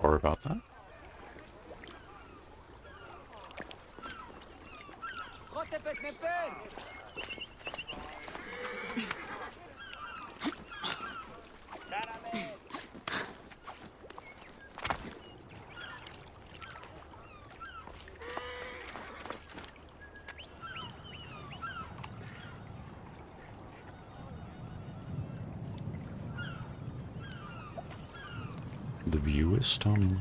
Sorry about that. The view is stunning.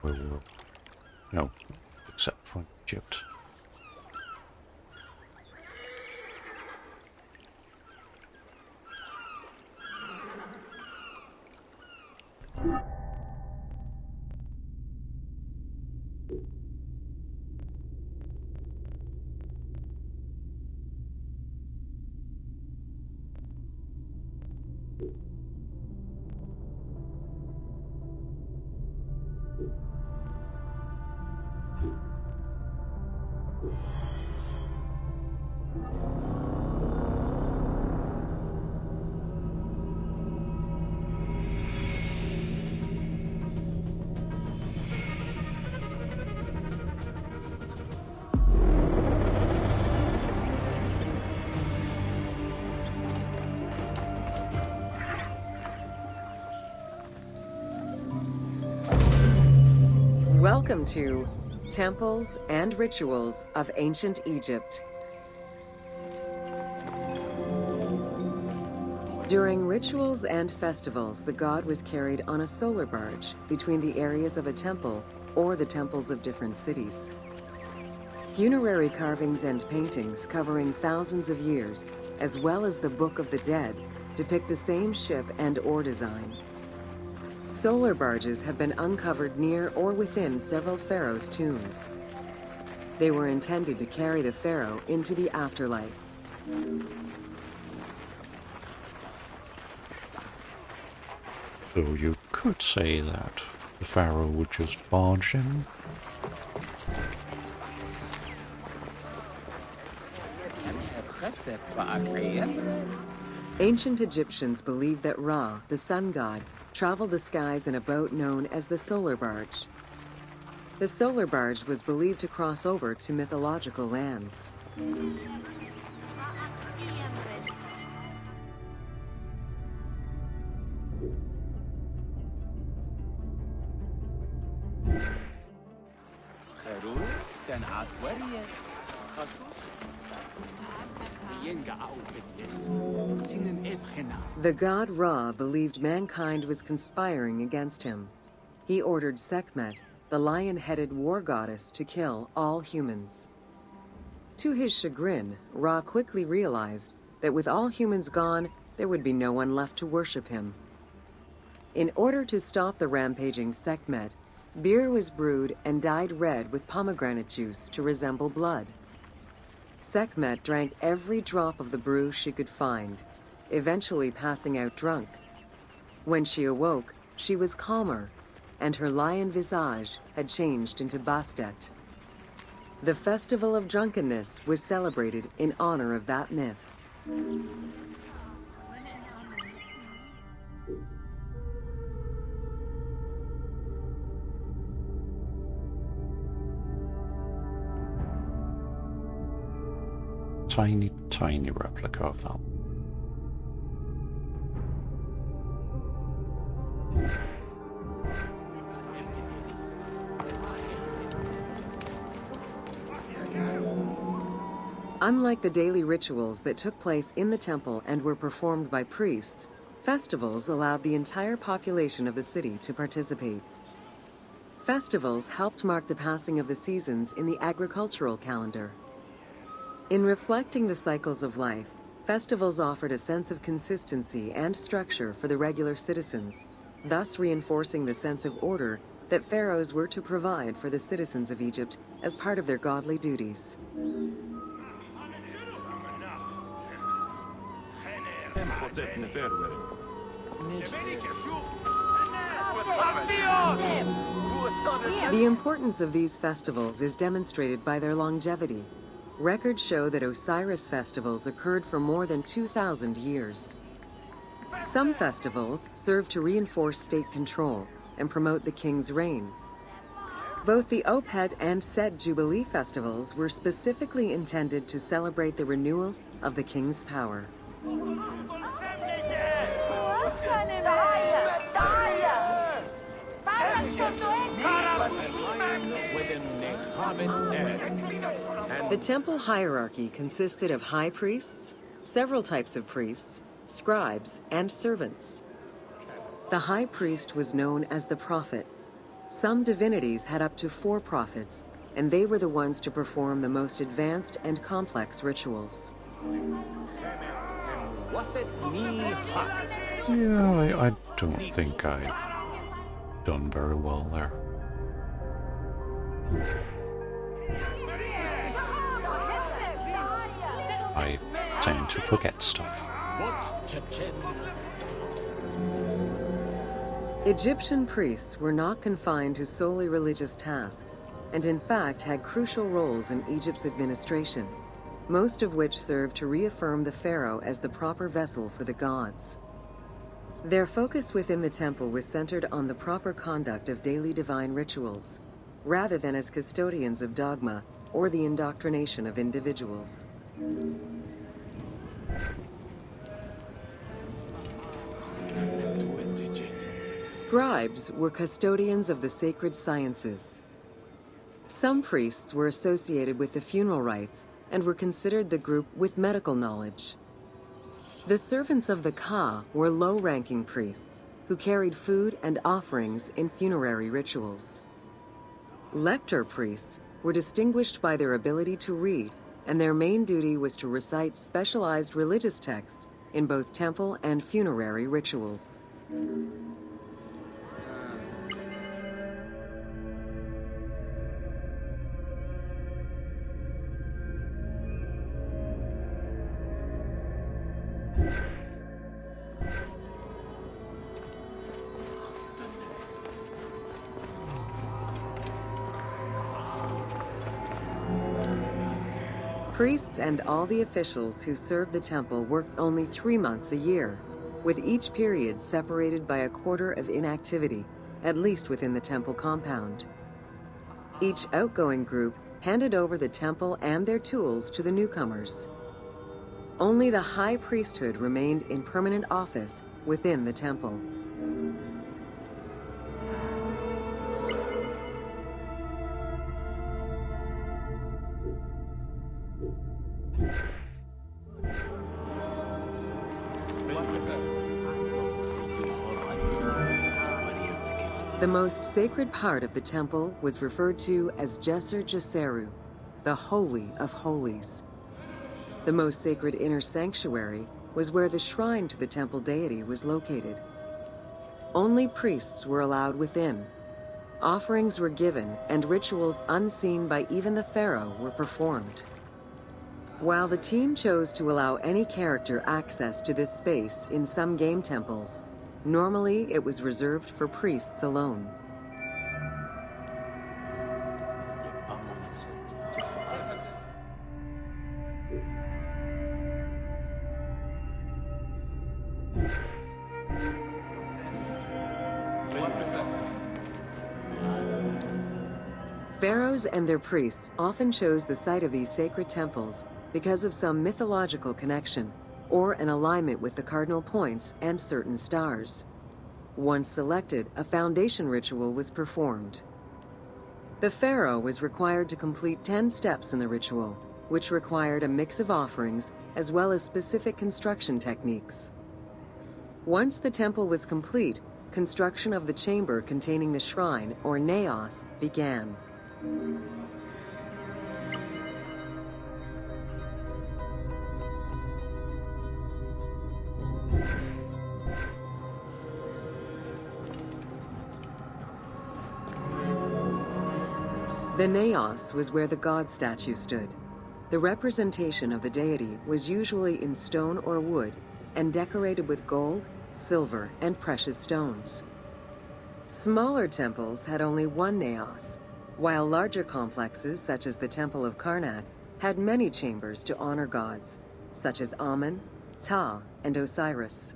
Where were... No, except for Egypt. Welcome to Temples and Rituals of Ancient Egypt. During rituals and festivals, the god was carried on a solar barge between the areas of a temple or the temples of different cities. Funerary carvings and paintings covering thousands of years, as well as the Book of the Dead, depict the same ship and/or design. Solar barges have been uncovered near or within several pharaohs' tombs. They were intended to carry the pharaoh into the afterlife. So you could say that the pharaoh would just barge in. Ancient Egyptians believed that Ra, the sun god, traveled the skies in a boat known as the solar barge. The solar barge was believed to cross over to mythological lands. The god Ra believed mankind was conspiring against him. He ordered Sekhmet, the lion-headed war goddess, to kill all humans. To his chagrin, Ra quickly realized that with all humans gone, there would be no one left to worship him. In order to stop the rampaging Sekhmet, beer was brewed and dyed red with pomegranate juice to resemble blood. Sekhmet drank every drop of the brew she could find, eventually passing out drunk. When she awoke, she was calmer, and her lion visage had changed into Bastet. The Festival of Drunkenness was celebrated in honor of that myth. Tiny, tiny replica of that. Unlike the daily rituals that took place in the temple and were performed by priests, festivals allowed the entire population of the city to participate. Festivals helped mark the passing of the seasons in the agricultural calendar. In reflecting the cycles of life, festivals offered a sense of consistency and structure for the regular citizens, thus reinforcing the sense of order that pharaohs were to provide for the citizens of Egypt as part of their godly duties. The importance of these festivals is demonstrated by their longevity. Records show that Osiris festivals occurred for more than 2,000 years. Some festivals serve to reinforce state control and promote the king's reign. Both the Opet and Set Jubilee festivals were specifically intended to celebrate the renewal of the king's power. The temple hierarchy consisted of high priests, several types of priests, scribes, and servants. The high priest was known as the prophet. Some divinities had up to 4 prophets, and they were the ones to perform the most advanced and complex rituals. Yeah, I don't think I've done very well there. I tend to forget stuff. Egyptian priests were not confined to solely religious tasks, and in fact had crucial roles in Egypt's administration, most of which served to reaffirm the pharaoh as the proper vessel for the gods. Their focus within the temple was centered on the proper conduct of daily divine rituals, rather than as custodians of dogma or the indoctrination of individuals. Scribes were custodians of the sacred sciences. Some priests were associated with the funeral rites and were considered the group with medical knowledge. The servants of the Ka were low-ranking priests who carried food and offerings in funerary rituals. Lector priests were distinguished by their ability to read, and their main duty was to recite specialized religious texts in both temple and funerary rituals. Priests and all the officials who served the temple worked only 3 months a year, with each period separated by a quarter of inactivity, at least within the temple compound. Each outgoing group handed over the temple and their tools to the newcomers. Only the high priesthood remained in permanent office within the temple. Yeah. The most sacred part of the temple was referred to as Djeser Djeseru, the Holy of Holies. The most sacred inner sanctuary was where the shrine to the temple deity was located. Only priests were allowed within. Offerings were given, and rituals unseen by even the pharaoh were performed. While the team chose to allow any character access to this space in some game temples, normally it was reserved for priests alone. Pharaohs and their priests often chose the site of these sacred temples because of some mythological connection or an alignment with the cardinal points and certain stars. Once selected, a foundation ritual was performed. The pharaoh was required to complete 10 steps in the ritual, which required a mix of offerings as well as specific construction techniques. Once the temple was complete, construction of the chamber containing the shrine, or naos, began. The naos was where the god statue stood. The representation of the deity was usually in stone or wood and decorated with gold, silver, and precious stones. Smaller temples had only one naos, while larger complexes, such as the Temple of Karnak, had many chambers to honor gods, such as Amun, Ptah, and Osiris.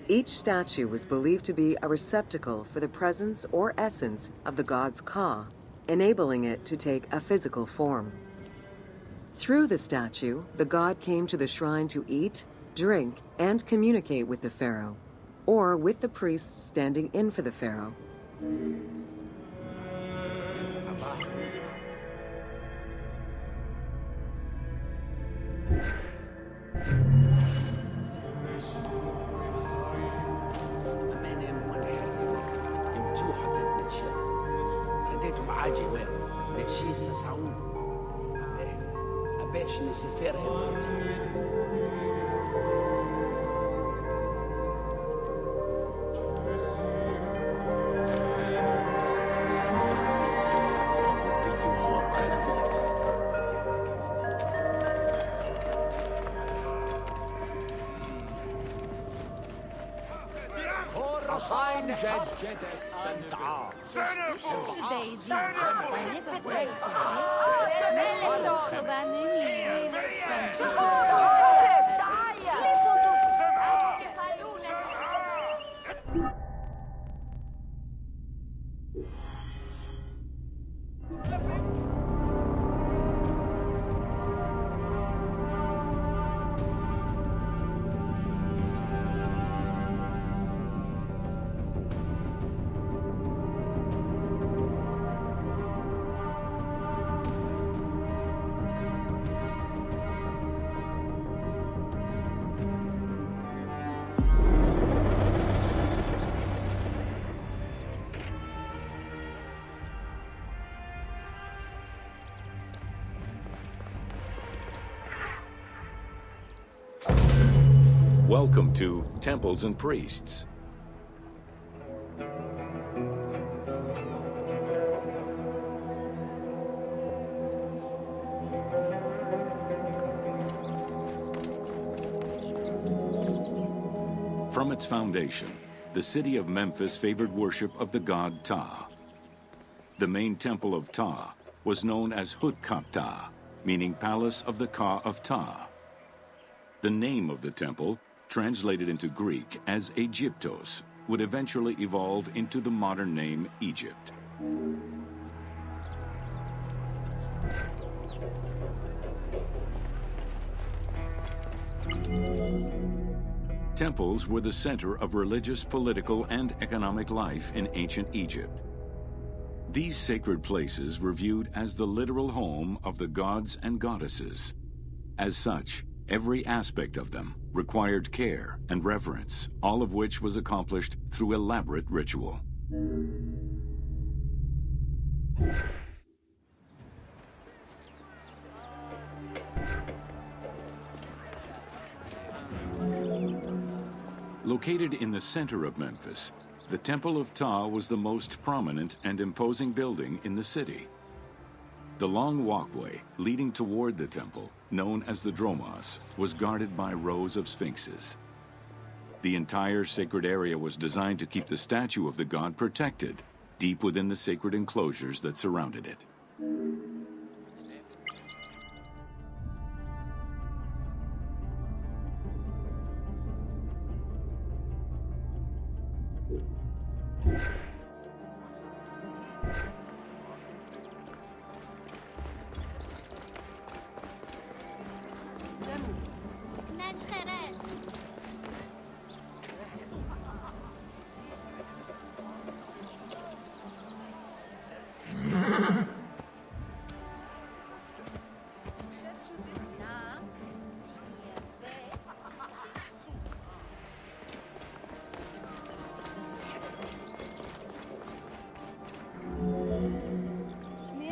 Each statue was believed to be a receptacle for the presence or essence of the god's Ka, enabling it to take a physical form. Through the statue, the god came to the shrine to eat, drink, and communicate with the pharaoh, or with the priests standing in for the pharaoh. Welcome to Temples and Priests. From its foundation, the city of Memphis favored worship of the god Ptah. The main temple of Ptah was known as Hutkaptah, meaning Palace of the Ka of Ptah. The name of the temple, translated into Greek as Aegyptos, would eventually evolve into the modern name Egypt. Temples were the center of religious, political, and economic life in ancient Egypt. These sacred places were viewed as the literal home of the gods and goddesses. As such, every aspect of them required care and reverence, all of which was accomplished through elaborate ritual. Located in the center of Memphis, the Temple of Ptah was the most prominent and imposing building in the city. The long walkway leading toward the temple, known as the Dromos, was guarded by rows of sphinxes. The entire sacred area was designed to keep the statue of the god protected, deep within the sacred enclosures that surrounded it.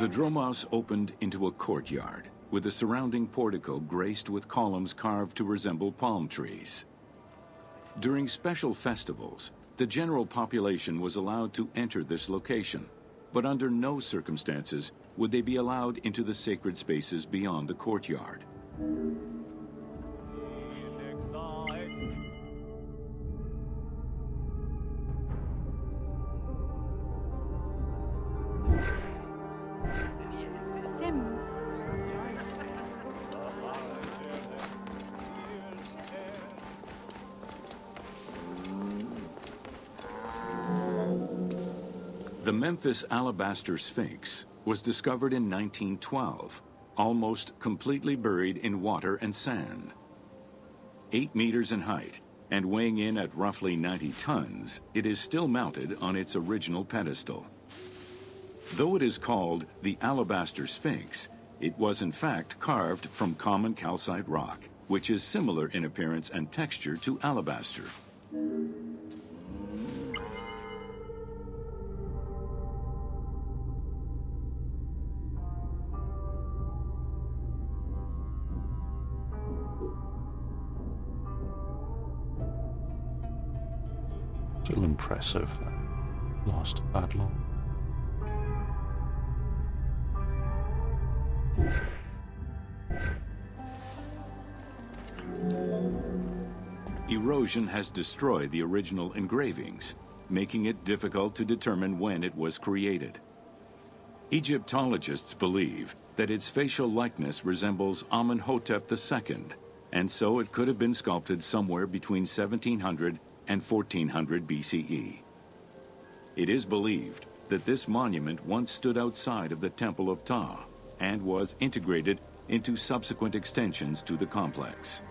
The Dromos opened into a courtyard, with the surrounding portico graced with columns carved to resemble palm trees. During special festivals, the general population was allowed to enter this location, but under no circumstances would they be allowed into the sacred spaces beyond the courtyard. The Memphis Alabaster Sphinx was discovered in 1912, almost completely buried in water and sand. 8 meters in height and weighing in at roughly 90 tons, it is still mounted on its original pedestal. Though it is called the Alabaster Sphinx, it was in fact carved from common calcite rock, which is similar in appearance and texture to alabaster. Still impressive that lasted that long. Erosion has destroyed the original engravings, making it difficult to determine when it was created. Egyptologists believe that its facial likeness resembles Amenhotep II, and so it could have been sculpted somewhere between 1700 and 1400 BCE. It is believed that this monument once stood outside of the Temple of Ptah and was integrated into subsequent extensions to the complex.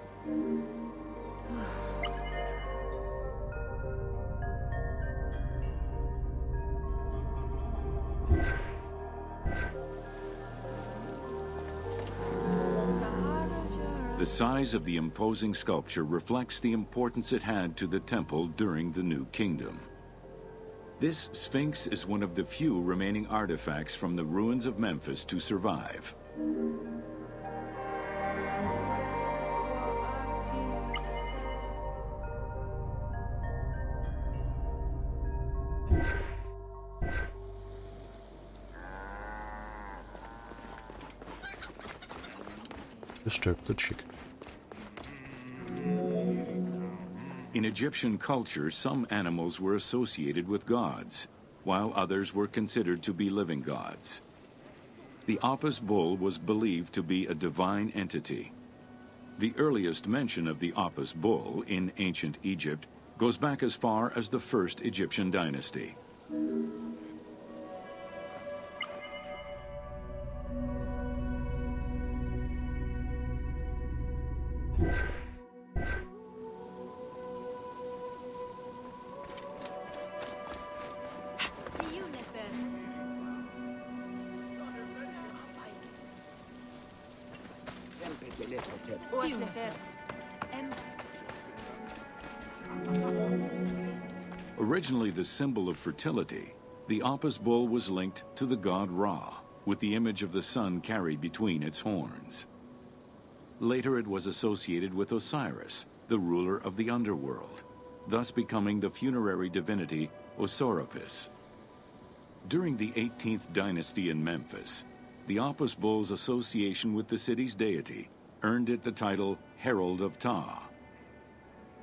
The size of the imposing sculpture reflects the importance it had to the temple during the New Kingdom. This Sphinx is one of the few remaining artifacts from the ruins of Memphis to survive. Disturb the chicken. In Egyptian culture, some animals were associated with gods, while others were considered to be living gods. The Apis bull was believed to be a divine entity. The earliest mention of the Apis bull in ancient Egypt goes back as far as the first Egyptian dynasty. Originally the symbol of fertility, the Apis bull was linked to the god Ra, with the image of the sun carried between its horns. Later it was associated with Osiris, the ruler of the underworld, thus becoming the funerary divinity Osorapis. During the 18th dynasty in Memphis, the Apis bull's association with the city's deity earned it the title Herald of Ptah.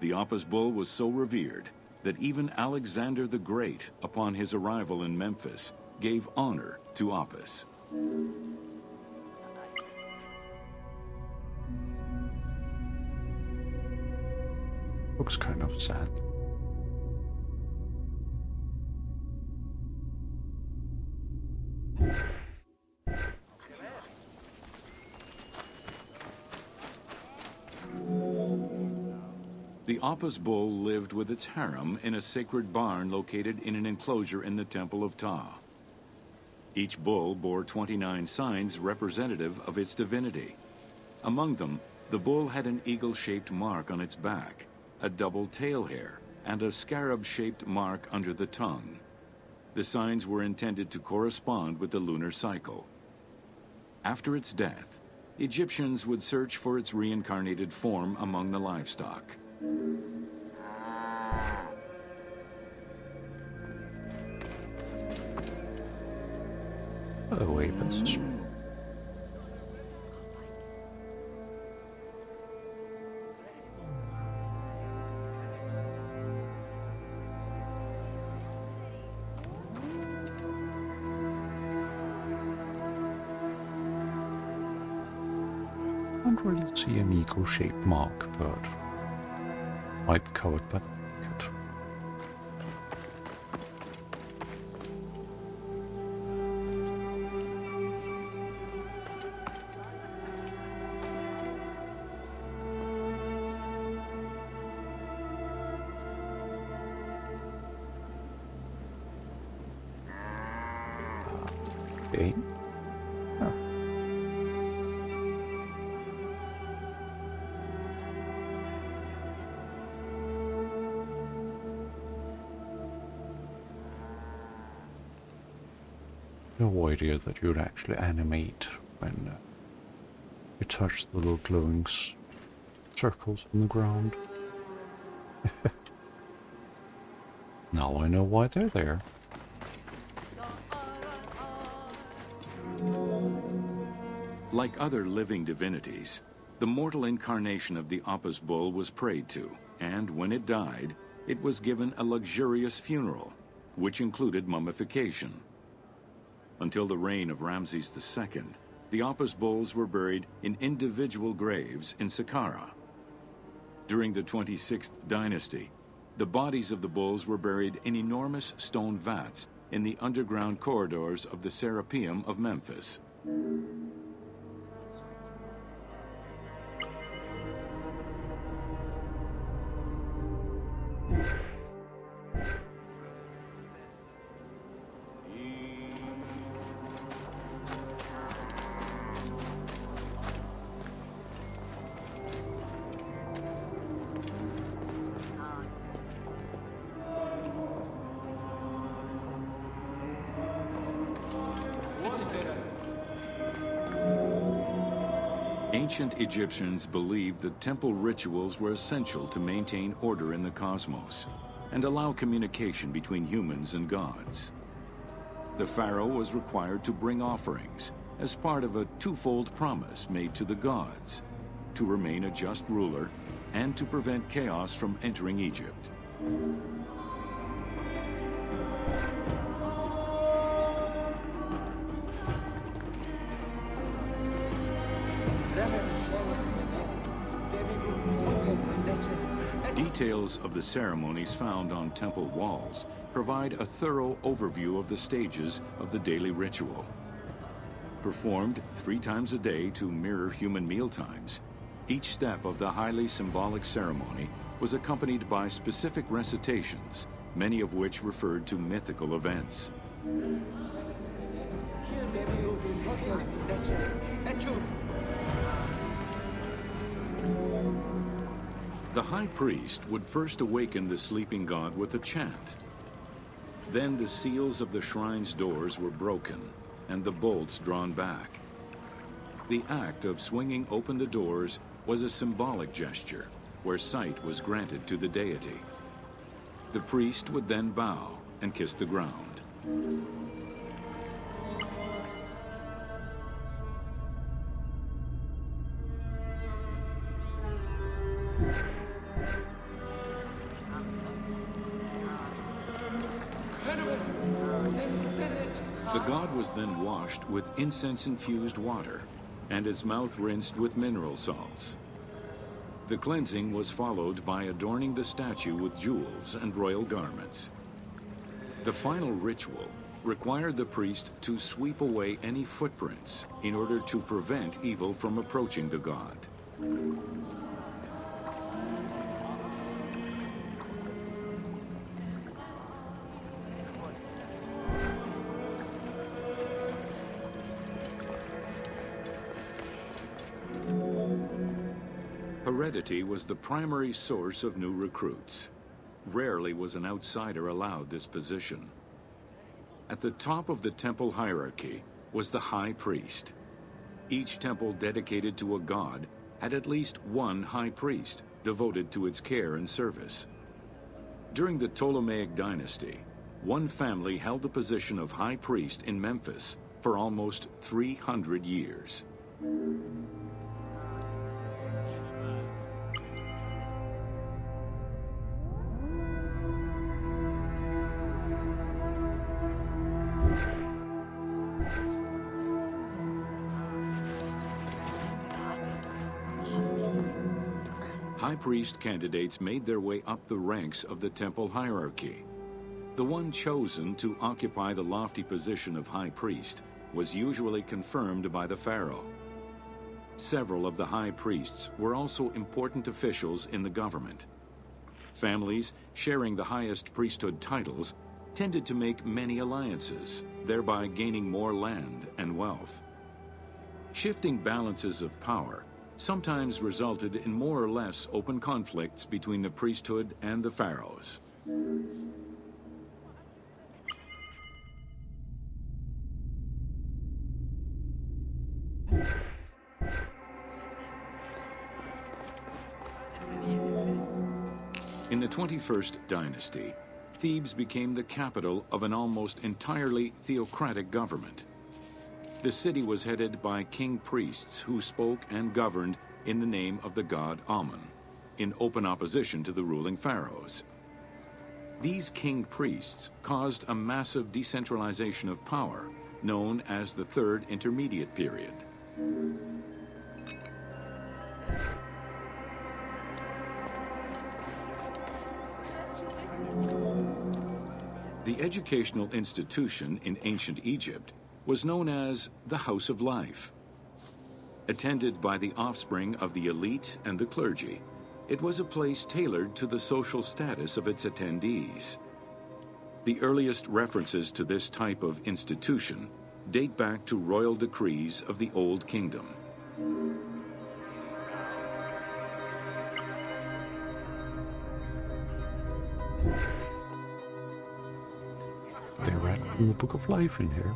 The Apis bull was so revered that even Alexander the Great, upon his arrival in Memphis, gave honor to Apis. Looks kind of sad. The Apis bull lived with its harem in a sacred barn located in an enclosure in the Temple of Ptah. Each bull bore 29 signs representative of its divinity. Among them, the bull had an eagle-shaped mark on its back, a double tail hair, and a scarab-shaped mark under the tongue. The signs were intended to correspond with the lunar cycle. After its death, Egyptians would search for its reincarnated form among the livestock. Hello, Apis. I don't really see an eagle-shaped mark, but might be covered by the blanket. Okay. Oh. No idea that you'd actually animate when you touch the little glowing circles in the ground. Now I know why they're there. Like other living divinities, the mortal incarnation of the Apis bull was prayed to, and when it died, it was given a luxurious funeral, which included mummification. Until the reign of Ramses II, the Apis bulls were buried in individual graves in Saqqara. During the 26th dynasty, the bodies of the bulls were buried in enormous stone vats in the underground corridors of the Serapeum of Memphis. Ancient Egyptians believed that temple rituals were essential to maintain order in the cosmos and allow communication between humans and gods. The pharaoh was required to bring offerings as part of a twofold promise made to the gods: to remain a just ruler and to prevent chaos from entering Egypt. Details of the ceremonies found on temple walls provide a thorough overview of the stages of the daily ritual. Performed 3 times a day to mirror human mealtimes, each step of the highly symbolic ceremony was accompanied by specific recitations, many of which referred to mythical events. The high priest would first awaken the sleeping god with a chant. Then the seals of the shrine's doors were broken and the bolts drawn back. The act of swinging open the doors was a symbolic gesture where sight was granted to the deity. The priest would then bow and kiss the ground. The god was then washed with incense-infused water and its mouth rinsed with mineral salts. The cleansing was followed by adorning the statue with jewels and royal garments. The final ritual required the priest to sweep away any footprints in order to prevent evil from approaching the god. Heredity was the primary source of new recruits. Rarely was an outsider allowed this position. At the top of the temple hierarchy was the high priest. Each temple dedicated to a god had at least one high priest devoted to its care and service. During the Ptolemaic dynasty, one family held the position of high priest in Memphis for almost 300 years. High priest candidates made their way up the ranks of the temple hierarchy. The one chosen to occupy the lofty position of high priest was usually confirmed by the pharaoh. Several of the high priests were also important officials in the government. Families sharing the highest priesthood titles tended to make many alliances, thereby gaining more land and wealth. Shifting balances of power sometimes resulted in more or less open conflicts between the priesthood and the pharaohs. In the 21st dynasty, Thebes became the capital of an almost entirely theocratic government. The city was headed by king priests who spoke and governed in the name of the god Amun, in open opposition to the ruling pharaohs. These king priests caused a massive decentralization of power, known as the Third Intermediate Period. The educational institution in ancient Egypt was known as the House of Life. Attended by the offspring of the elite and the clergy, it was a place tailored to the social status of its attendees. The earliest references to this type of institution date back to royal decrees of the Old Kingdom. They read from the Book of Life in here.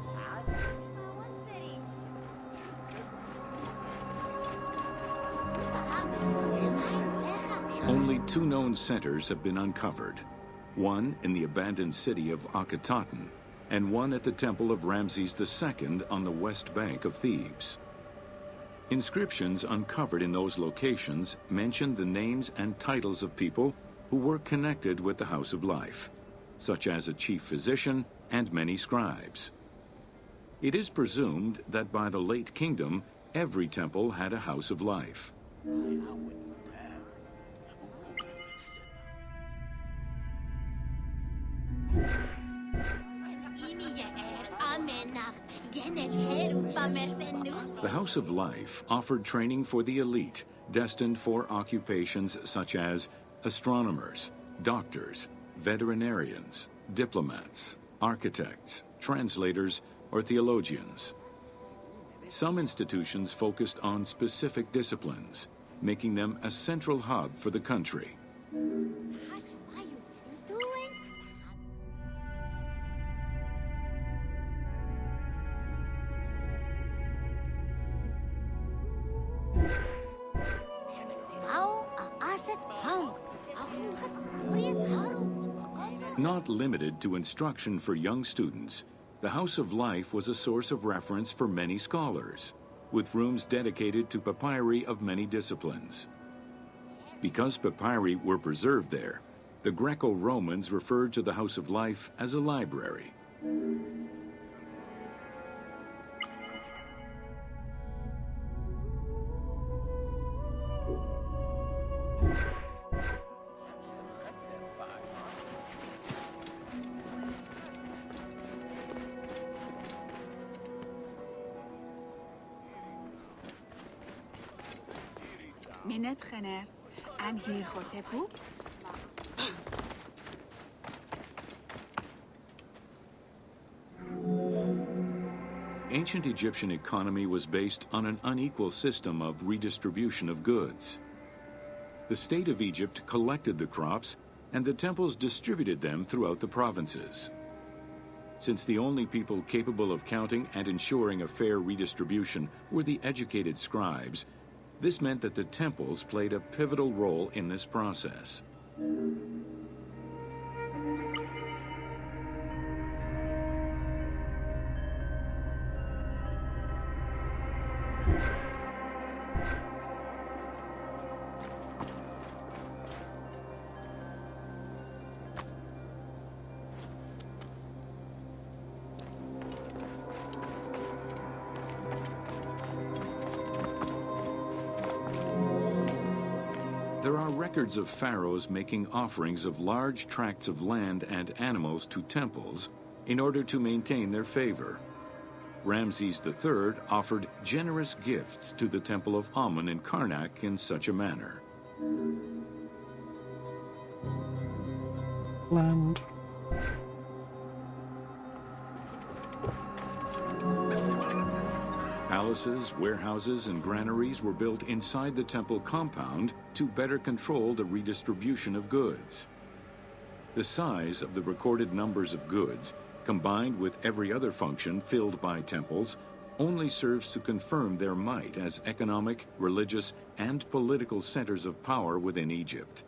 Only two known centers have been uncovered, one in the abandoned city of Akhetaten, and one at the temple of Ramses II on the west bank of Thebes. Inscriptions uncovered in those locations mention the names and titles of people who were connected with the House of Life, such as a chief physician and many scribes. It is presumed that by the late kingdom, every temple had a House of Life. The House of Life offered training for the elite, destined for occupations such as astronomers, doctors, veterinarians, diplomats, architects, translators, or theologians. Some institutions focused on specific disciplines, making them a central hub for the country. Not limited to instruction for young students, the House of Life was a source of reference for many scholars, with rooms dedicated to papyri of many disciplines. Because papyri were preserved there, the Greco-Romans referred to the House of Life as a library. Minnet Gener and hier Hotepu. Ancient Egyptian economy was based on an unequal system of redistribution of goods. The state of Egypt collected the crops, and the temples distributed them throughout the provinces. Since the only people capable of counting and ensuring a fair redistribution were the educated scribes, this meant that the temples played a pivotal role in this process. There are records of pharaohs making offerings of large tracts of land and animals to temples in order to maintain their favor. Ramses III offered generous gifts to the Temple of Amun in Karnak in such a manner. Land. Palaces, warehouses, and granaries were built inside the temple compound to better control the redistribution of goods. The size of the recorded numbers of goods, combined with every other function filled by temples, only serves to confirm their might as economic, religious, and political centers of power within Egypt.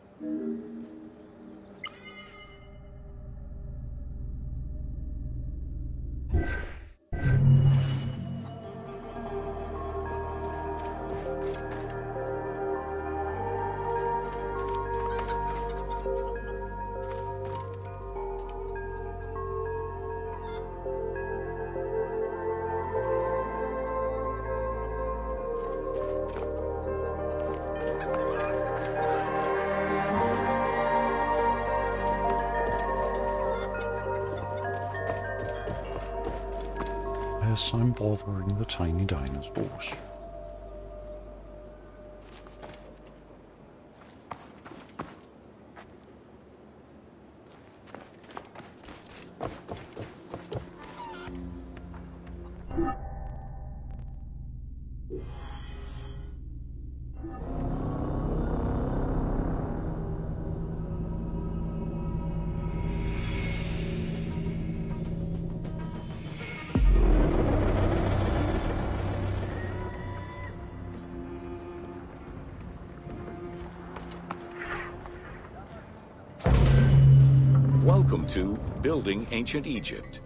Yes, I'm bothering the tiny dinosaurs. Welcome to Building Ancient Egypt.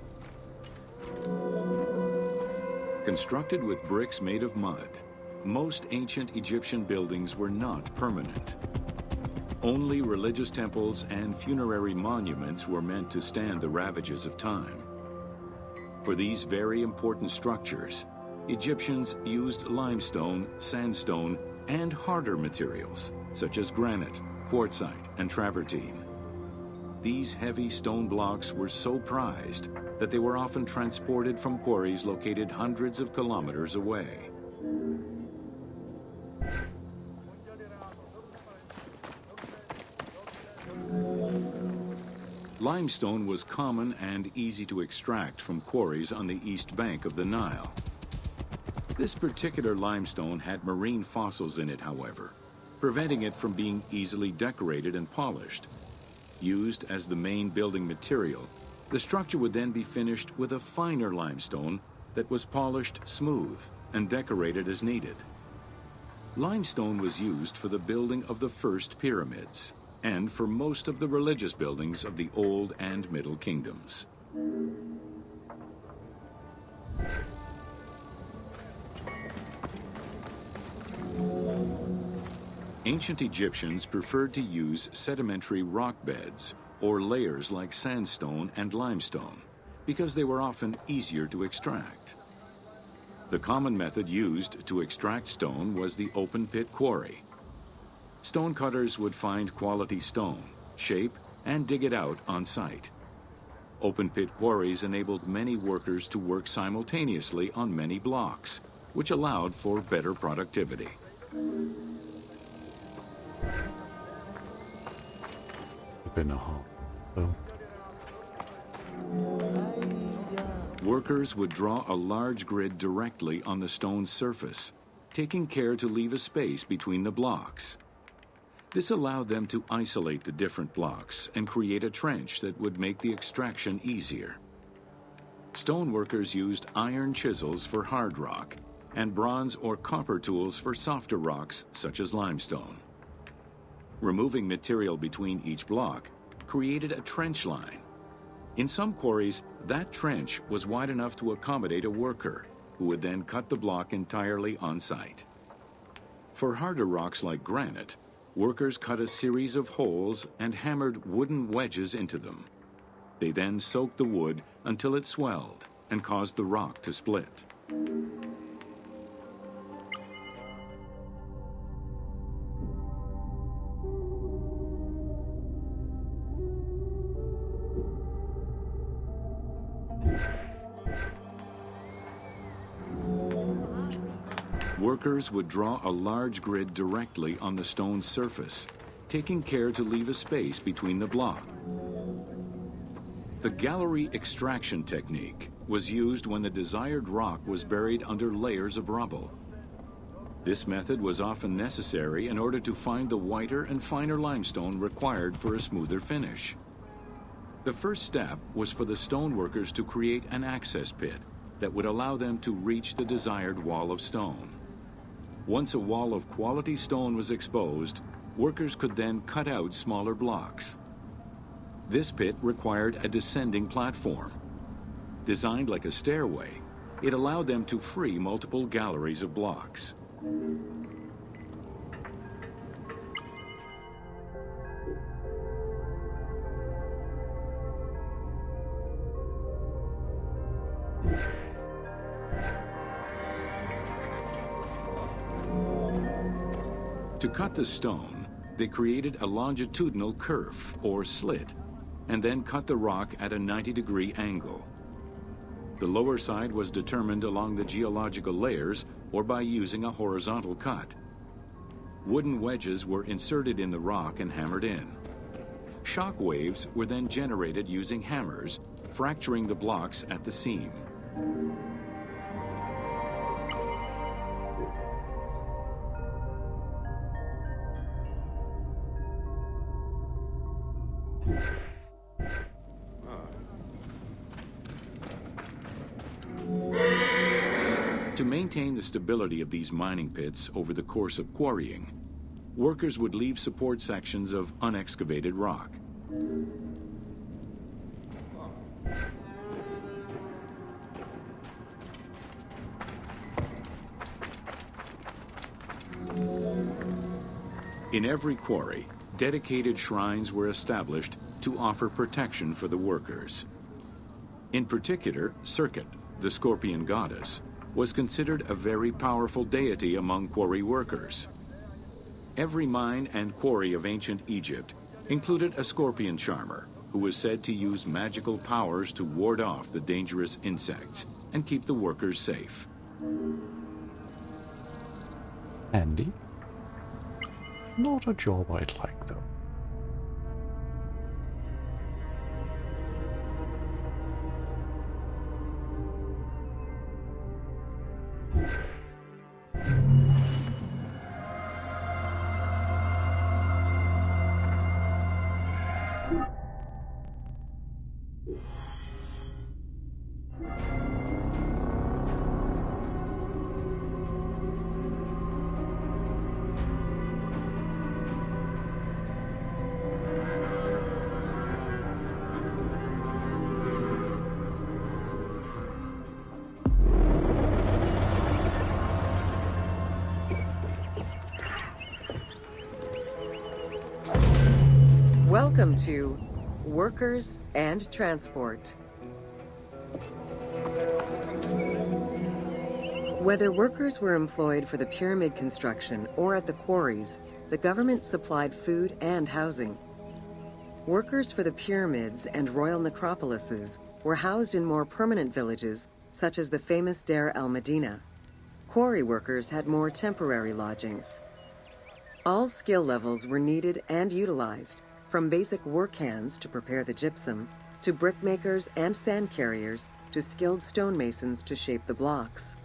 Constructed with bricks made of mud, most ancient Egyptian buildings were not permanent. Only religious temples and funerary monuments were meant to stand the ravages of time. For these very important structures, Egyptians used limestone, sandstone, and harder materials, such as granite, quartzite, and travertine. These heavy stone blocks were so prized that they were often transported from quarries located hundreds of kilometers away. Limestone was common and easy to extract from quarries on the east bank of the Nile. This particular limestone had marine fossils in it, however, preventing it from being easily decorated and polished. Used as the main building material, the structure would then be finished with a finer limestone that was polished smooth and decorated as needed. Limestone was used for the building of the first pyramids and for most of the religious buildings of the Old and Middle Kingdoms. Ancient Egyptians preferred to use sedimentary rock beds or layers like sandstone and limestone because they were often easier to extract. The common method used to extract stone was the open pit quarry. Stonecutters would find quality stone, shape, and dig it out on site. Open pit quarries enabled many workers to work simultaneously on many blocks, which allowed for better productivity. Been a hole, though. Workers would draw a large grid directly on the stone's surface, taking care to leave a space between the blocks. This allowed them to isolate the different blocks and create a trench that would make the extraction easier. Stoneworkers used iron chisels for hard rock and bronze or copper tools for softer rocks such as limestone. Removing material between each block created a trench line. In some quarries, that trench was wide enough to accommodate a worker, who would then cut the block entirely on site. For harder rocks like granite, workers cut a series of holes and hammered wooden wedges into them. They then soaked the wood until it swelled and caused the rock to split. Workers would draw a large grid directly on the stone's surface, taking care to leave a space between the block. The gallery extraction technique was used when the desired rock was buried under layers of rubble. This method was often necessary in order to find the whiter and finer limestone required for a smoother finish. The first step was for the stoneworkers to create an access pit that would allow them to reach the desired wall of stone. Once a wall of quality stone was exposed, workers could then cut out smaller blocks. This pit required a descending platform. Designed like a stairway, it allowed them to free multiple galleries of blocks. To cut the stone, they created a longitudinal kerf, or slit, and then cut the rock at a 90-degree angle. The lower side was determined along the geological layers or by using a horizontal cut. Wooden wedges were inserted in the rock and hammered in. Shock waves were then generated using hammers, fracturing the blocks at the seam. To maintain the stability of these mining pits over the course of quarrying, workers would leave support sections of unexcavated rock. In every quarry, dedicated shrines were established to offer protection for the workers. In particular, Serket, the scorpion goddess, was considered a very powerful deity among quarry workers. Every mine and quarry of ancient Egypt included a scorpion charmer, who was said to use magical powers to ward off the dangerous insects and keep the workers safe. Handy. Not a job I'd like, though. Welcome to Workers and Transport. Whether workers were employed for the pyramid construction or at the quarries, the government supplied food and housing. Workers for the pyramids and royal necropolises were housed in more permanent villages, such as the famous Deir el-Medina. Quarry workers had more temporary lodgings. All skill levels were needed and utilized, from basic work hands to prepare the gypsum, to brickmakers and sand carriers, to skilled stonemasons to shape the blocks.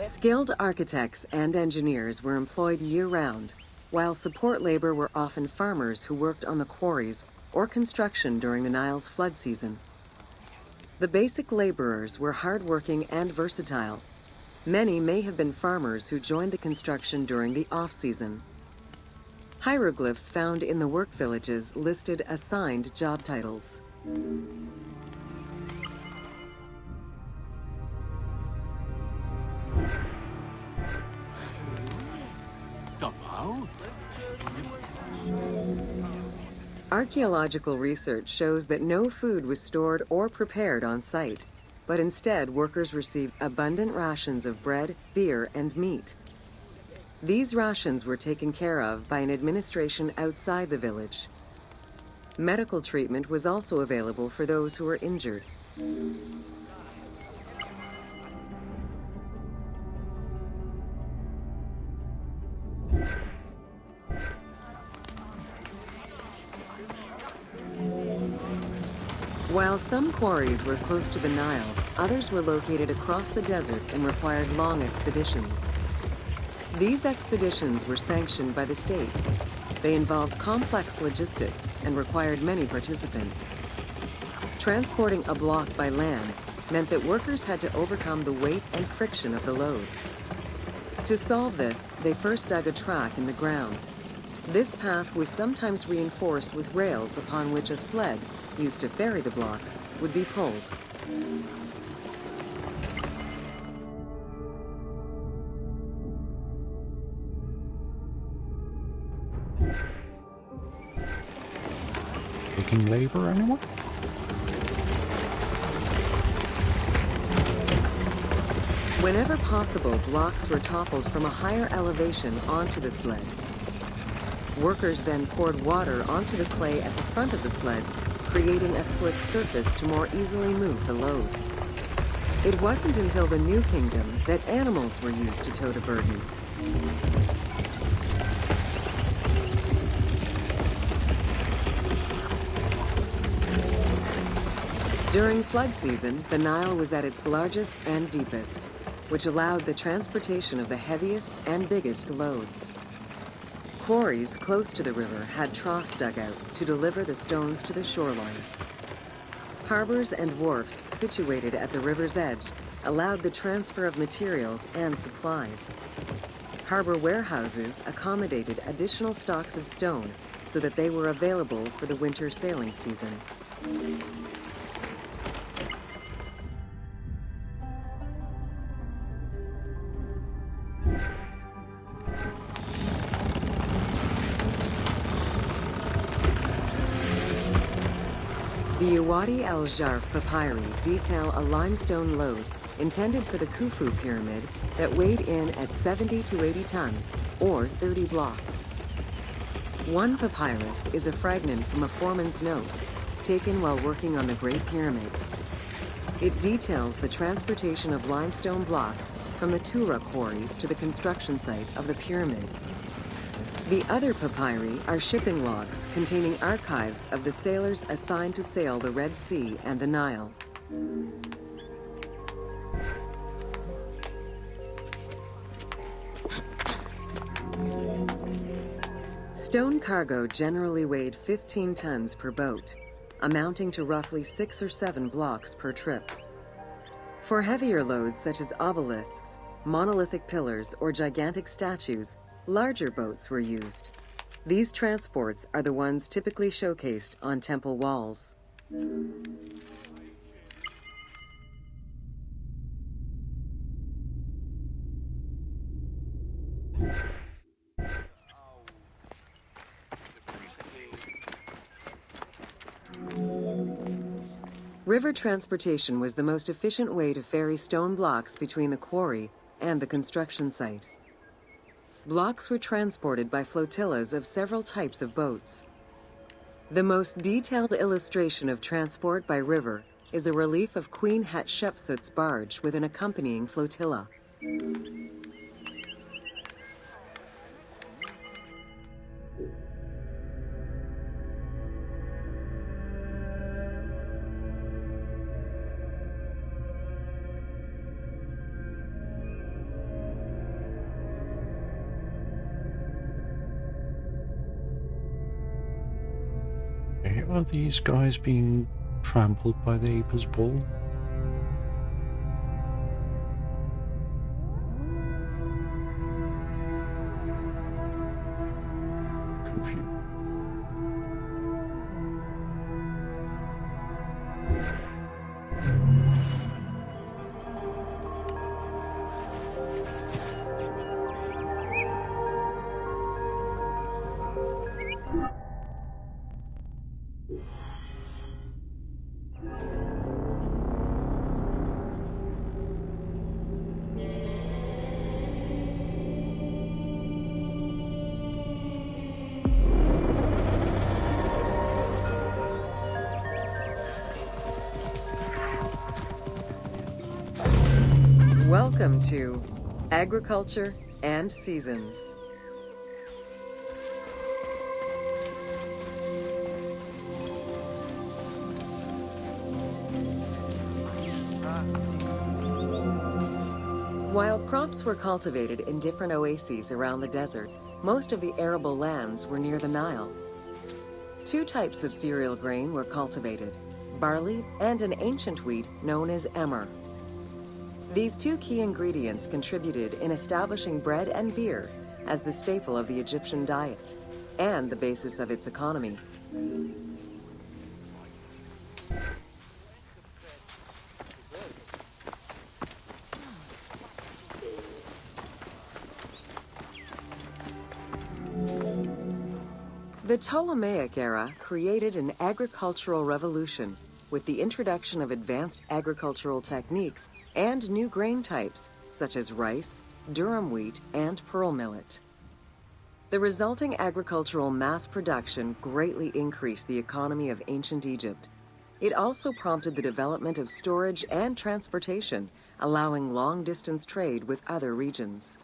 Skilled architects and engineers were employed year-round, while support labor were often farmers who worked on the quarries or construction during the Nile's flood season. The basic laborers were hardworking and versatile. Many may have been farmers who joined the construction during the off-season. Hieroglyphs found in the work villages listed assigned job titles. Archaeological research shows that no food was stored or prepared on site, but instead workers received abundant rations of bread, beer, and meat. These rations were taken care of by an administration outside the village. Medical treatment was also available for those who were injured. While some quarries were close to the Nile, others were located across the desert and required long expeditions. These expeditions were sanctioned by the state. They involved complex logistics and required many participants. Transporting a block by land meant that workers had to overcome the weight and friction of the load. To solve this, they first dug a track in the ground. This path was sometimes reinforced with rails upon which a sled, used to ferry the blocks, would be pulled. Taking labor, anyone? Whenever possible, blocks were toppled from a higher elevation onto the sled. Workers then poured water onto the clay at the front of the sled, creating a slick surface to more easily move the load. It wasn't until the New Kingdom that animals were used to tow the burden. During flood season, the Nile was at its largest and deepest, which allowed the transportation of the heaviest and biggest loads. Quarries close to the river had troughs dug out to deliver the stones to the shoreline. Harbors and wharfs situated at the river's edge allowed the transfer of materials and supplies. Harbor warehouses accommodated additional stocks of stone so that they were available for the winter sailing season. The Uwadi el-Jarf papyri detail a limestone load intended for the Khufu pyramid that weighed in at 70 to 80 tons, or 30 blocks. One papyrus is a fragment from a foreman's notes taken while working on the Great Pyramid. It details the transportation of limestone blocks from the Tura quarries to the construction site of the pyramid. The other papyri are shipping logs containing archives of the sailors assigned to sail the Red Sea and the Nile. Stone cargo generally weighed 15 tons per boat, amounting to roughly 6 or 7 blocks per trip. For heavier loads such as obelisks, monolithic pillars, or gigantic statues, Larger boats were used. These transports are the ones typically showcased on temple walls. River transportation was the most efficient way to ferry stone blocks between the quarry and the construction site. Blocks were transported by flotillas of several types of boats. The most detailed illustration of transport by river is a relief of Queen Hatshepsut's barge with an accompanying flotilla. Are these guys being trampled by the Apis bull? Confused. Welcome to Agriculture and Seasons. While crops were cultivated in different oases around the desert, most of the arable lands were near the Nile. Two types of cereal grain were cultivated, barley and an ancient wheat known as emmer. These two key ingredients contributed in establishing bread and beer as the staple of the Egyptian diet and the basis of its economy. The Ptolemaic era created an agricultural revolution with the introduction of advanced agricultural techniques and new grain types such as rice, durum wheat, and pearl millet. The resulting agricultural mass production greatly increased the economy of ancient Egypt. It also prompted the development of storage and transportation, allowing long-distance trade with other regions.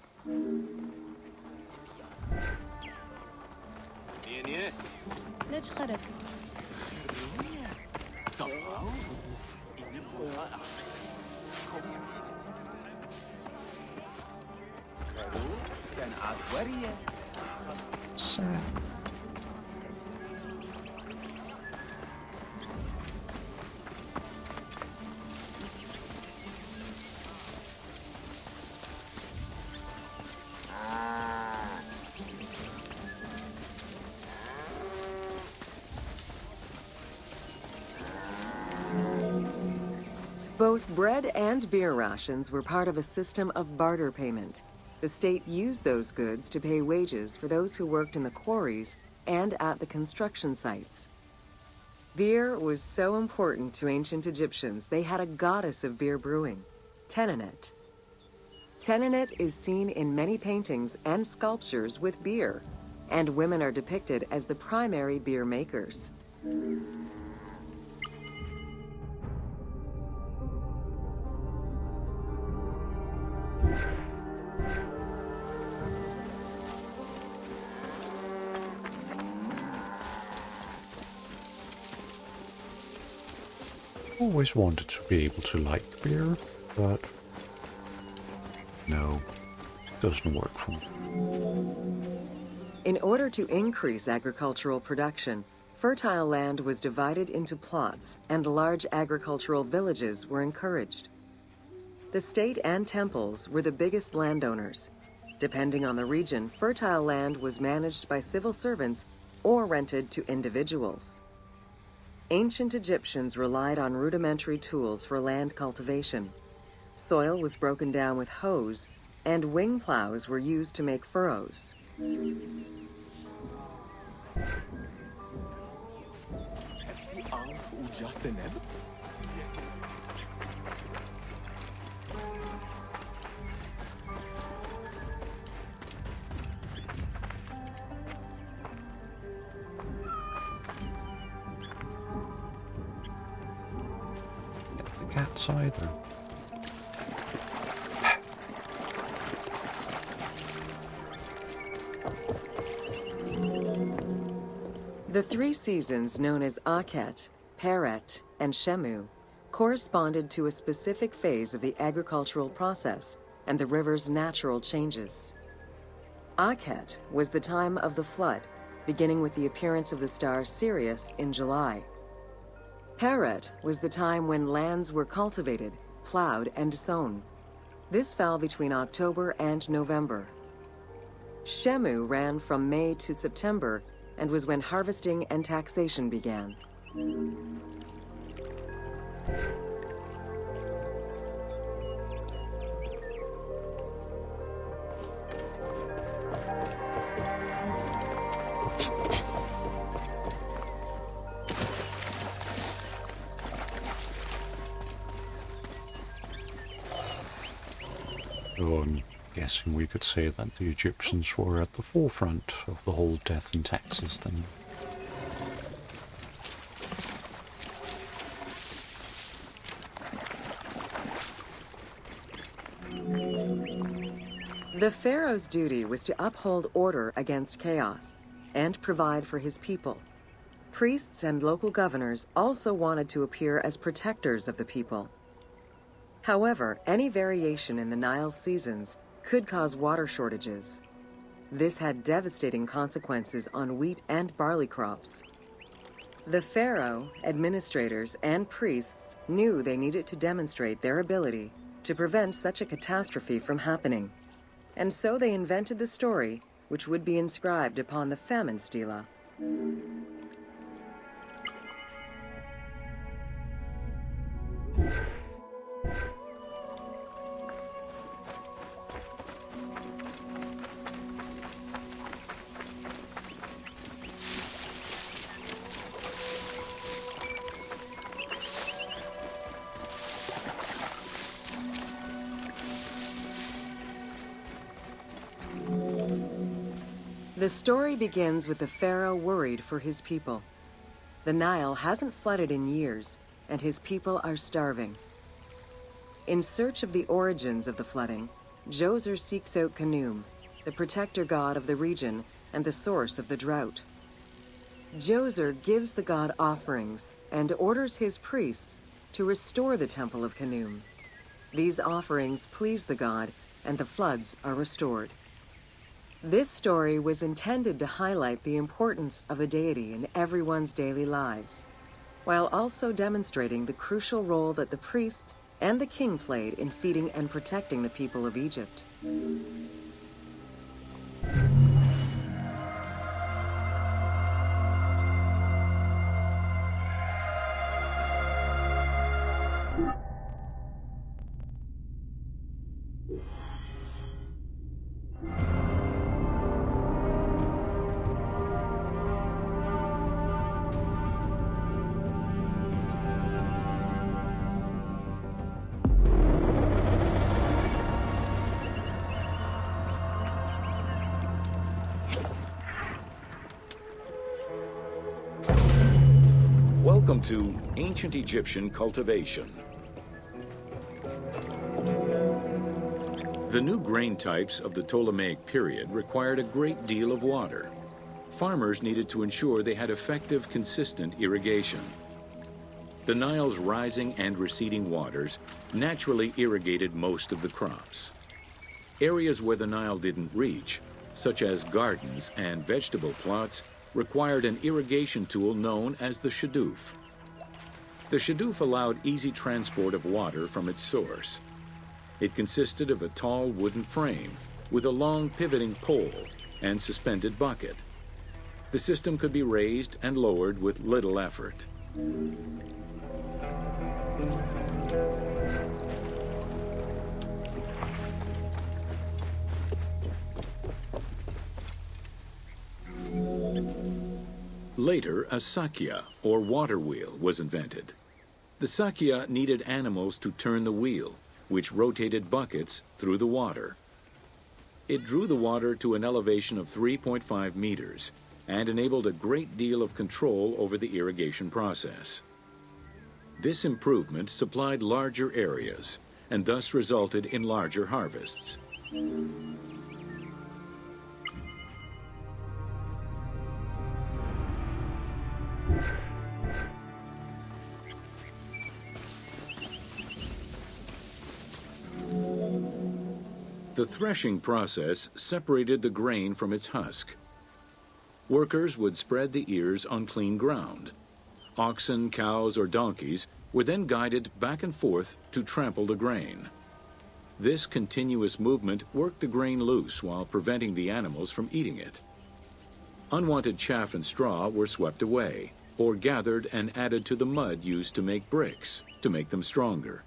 Both bread and beer rations were part of a system of barter payment. The state used those goods to pay wages for those who worked in the quarries and at the construction sites. Beer was so important to ancient Egyptians, they had a goddess of beer brewing, Tenenet. Tenenet is seen in many paintings and sculptures with beer, and women are depicted as the primary beer makers. Always wanted to be able to like beer, but no, doesn't work for me. In order to increase agricultural production, fertile land was divided into plots and large agricultural villages were encouraged. The state and temples were the biggest landowners. Depending on the region, fertile land was managed by civil servants or rented to individuals. Ancient Egyptians relied on rudimentary tools for land cultivation. Soil was broken down with hoes, and wing plows were used to make furrows. The cat's either. The three seasons known as Akhet, Peret, and Shemu corresponded to a specific phase of the agricultural process and the river's natural changes. Akhet was the time of the flood, beginning with the appearance of the star Sirius in July. Peret was the time when lands were cultivated, plowed, and sown. This fell between October and November. Shemu ran from May to September and was when harvesting and taxation began. So I'm guessing we could say that the Egyptians were at the forefront of the whole death and taxes thing. The pharaoh's duty was to uphold order against chaos and provide for his people. Priests and local governors also wanted to appear as protectors of the people. However, any variation in the Nile's seasons could cause water shortages. This had devastating consequences on wheat and barley crops. The pharaoh, administrators, and priests knew they needed to demonstrate their ability to prevent such a catastrophe from happening. And so they invented the story, which would be inscribed upon the famine stela. The story begins with the pharaoh worried for his people. The Nile hasn't flooded in years, and his people are starving. In search of the origins of the flooding, Djoser seeks out Khnum, the protector god of the region and the source of the drought. Djoser gives the god offerings and orders his priests to restore the temple of Khnum. These offerings please the god, and the floods are restored. This story was intended to highlight the importance of the deity in everyone's daily lives, while also demonstrating the crucial role that the priests and the king played in feeding and protecting the people of Egypt. Welcome to Ancient Egyptian Cultivation. The new grain types of the Ptolemaic period required a great deal of water. Farmers needed to ensure they had effective, consistent irrigation. The Nile's rising and receding waters naturally irrigated most of the crops. Areas where the Nile didn't reach, such as gardens and vegetable plots, required an irrigation tool known as the shadoof. The shadoof allowed easy transport of water from its source. It consisted of a tall wooden frame with a long pivoting pole and suspended bucket. The system could be raised and lowered with little effort. Later, a sakya, or water wheel, was invented. The sakya needed animals to turn the wheel, which rotated buckets through the water. It drew the water to an elevation of 3.5 meters and enabled a great deal of control over the irrigation process. This improvement supplied larger areas and thus resulted in larger harvests. The threshing process separated the grain from its husk. Workers would spread the ears on clean ground. Oxen, cows, or donkeys were then guided back and forth to trample the grain. This continuous movement worked the grain loose while preventing the animals from eating it. Unwanted chaff and straw were swept away, or gathered and added to the mud used to make bricks, to make them stronger.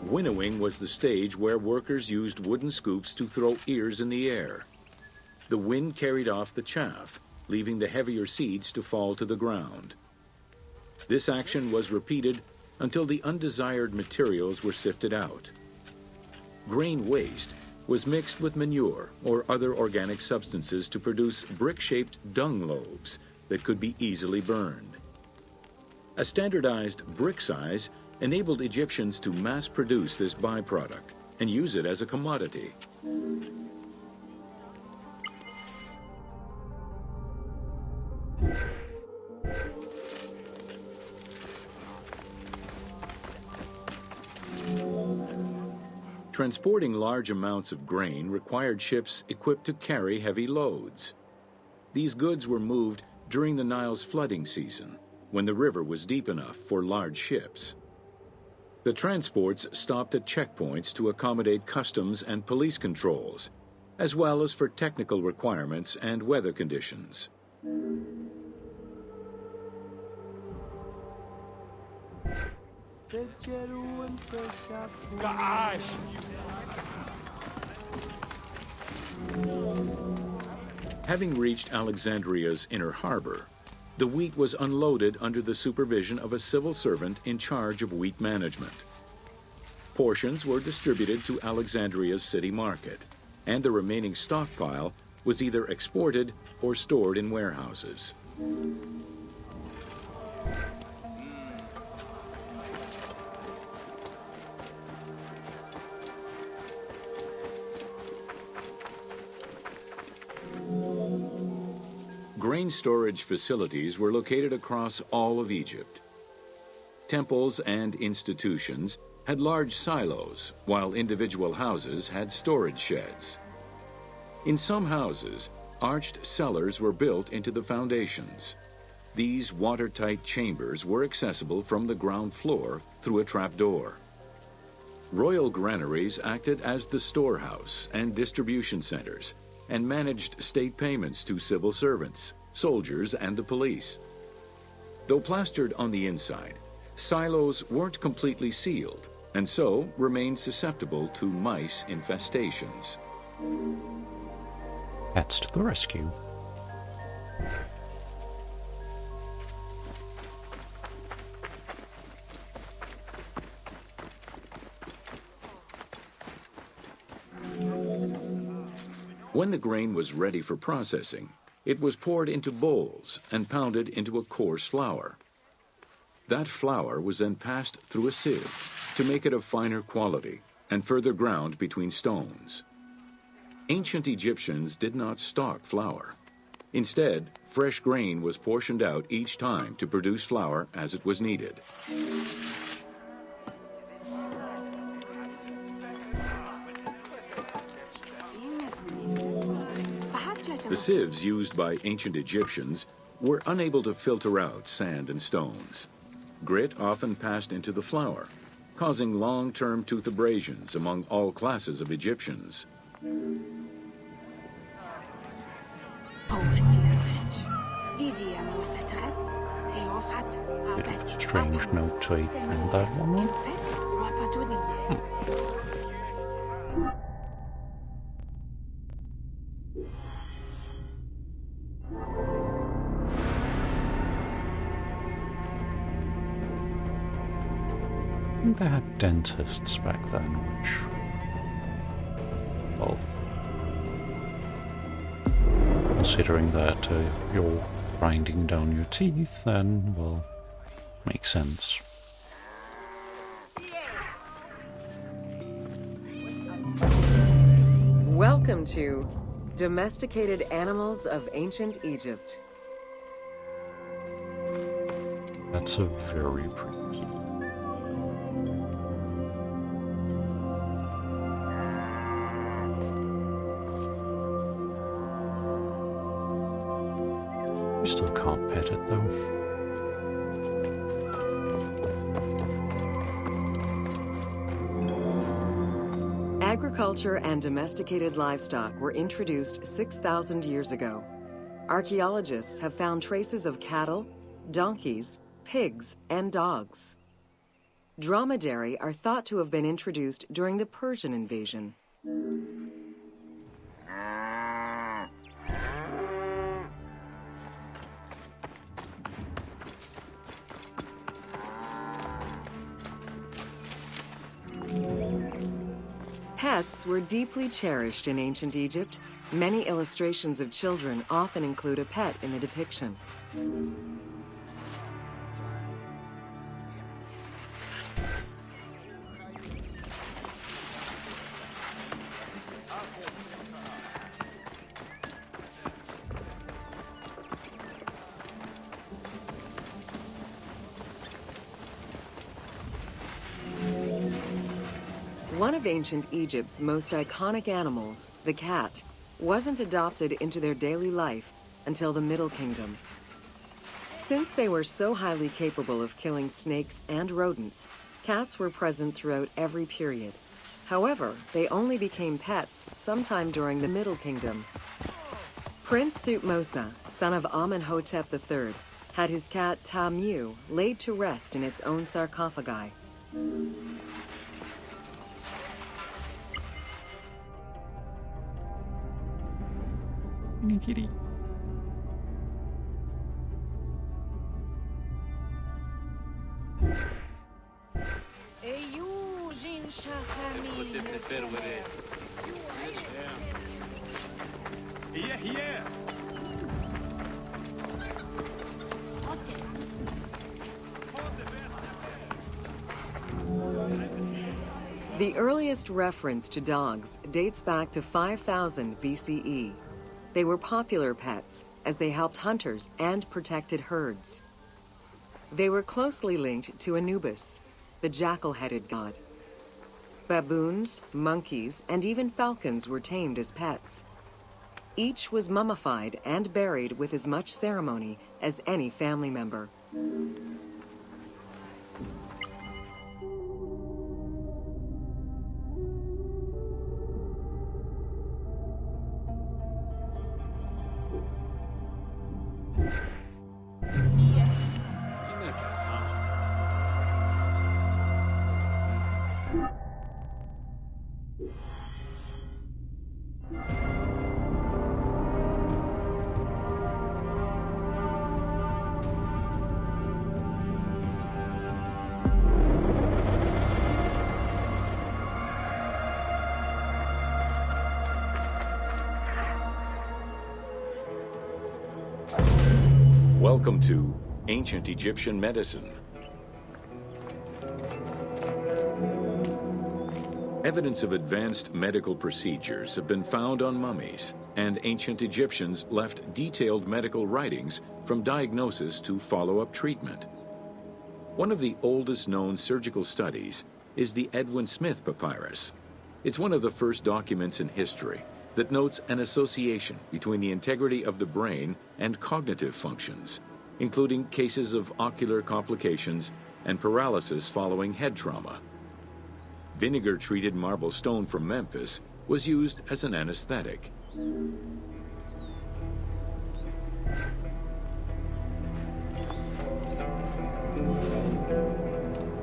Winnowing was the stage where workers used wooden scoops to throw ears in the air. The wind carried off the chaff, leaving the heavier seeds to fall to the ground. This action was repeated until the undesired materials were sifted out. Grain waste was mixed with manure or other organic substances to produce brick-shaped dung loaves that could be easily burned. A standardized brick size enabled Egyptians to mass-produce this byproduct and use it as a commodity. Transporting large amounts of grain required ships equipped to carry heavy loads. These goods were moved during the Nile's flooding season, when the river was deep enough for large ships. The transports stopped at checkpoints to accommodate customs and police controls, as well as for technical requirements and weather conditions. Having reached Alexandria's inner harbor, the wheat was unloaded under the supervision of a civil servant in charge of wheat management. Portions were distributed to Alexandria's city market, and the remaining stockpile was either exported or stored in warehouses. Grain storage facilities were located across all of Egypt. Temples and institutions had large silos, while individual houses had storage sheds. In some houses, arched cellars were built into the foundations. These watertight chambers were accessible from the ground floor through a trapdoor. Royal granaries acted as the storehouse and distribution centers, and managed state payments to civil servants, soldiers, and the police. Though plastered on the inside, silos weren't completely sealed, and so remained susceptible to mice infestations. Pets to the rescue. When the grain was ready for processing, it was poured into bowls and pounded into a coarse flour. That flour was then passed through a sieve to make it of finer quality and further ground between stones. Ancient Egyptians did not stock flour. Instead, fresh grain was portioned out each time to produce flour as it was needed. The sieves used by ancient Egyptians were unable to filter out sand and stones. Grit often passed into the flour, causing long-term tooth abrasions among all classes of Egyptians. Bit of a strange note to end that one on. I think they had dentists back then, which, well, considering that you're grinding down your teeth, then, well, makes sense. Welcome to Domesticated Animals of Ancient Egypt. That's a very pretty key. You still can't pet it though. Agriculture and domesticated livestock were introduced 6,000 years ago. Archaeologists have found traces of cattle, donkeys, pigs, and dogs. Dromedary are thought to have been introduced during the Persian invasion. Pets were deeply cherished in ancient Egypt. Many illustrations of children often include a pet in the depiction. One of ancient Egypt's most iconic animals, the cat, wasn't adopted into their daily life until the Middle Kingdom. Since they were so highly capable of killing snakes and rodents, cats were present throughout every period. However, they only became pets sometime during the Middle Kingdom. Prince Thutmose, son of Amenhotep III, had his cat Tamiu laid to rest in its own sarcophagi. Kitty. The earliest reference to dogs dates back to 5000 BCE. They were popular pets as they helped hunters and protected herds. They were closely linked to Anubis, the jackal-headed god. Baboons, monkeys, and even falcons were tamed as pets. Each was mummified and buried with as much ceremony as any family member. Welcome to Ancient Egyptian Medicine. Evidence of advanced medical procedures have been found on mummies, and ancient Egyptians left detailed medical writings from diagnosis to follow-up treatment. One of the oldest known surgical studies is the Edwin Smith Papyrus. It's one of the first documents in history, that notes an association between the integrity of the brain and cognitive functions, including cases of ocular complications and paralysis following head trauma. Vinegar-treated marble stone from Memphis was used as an anesthetic.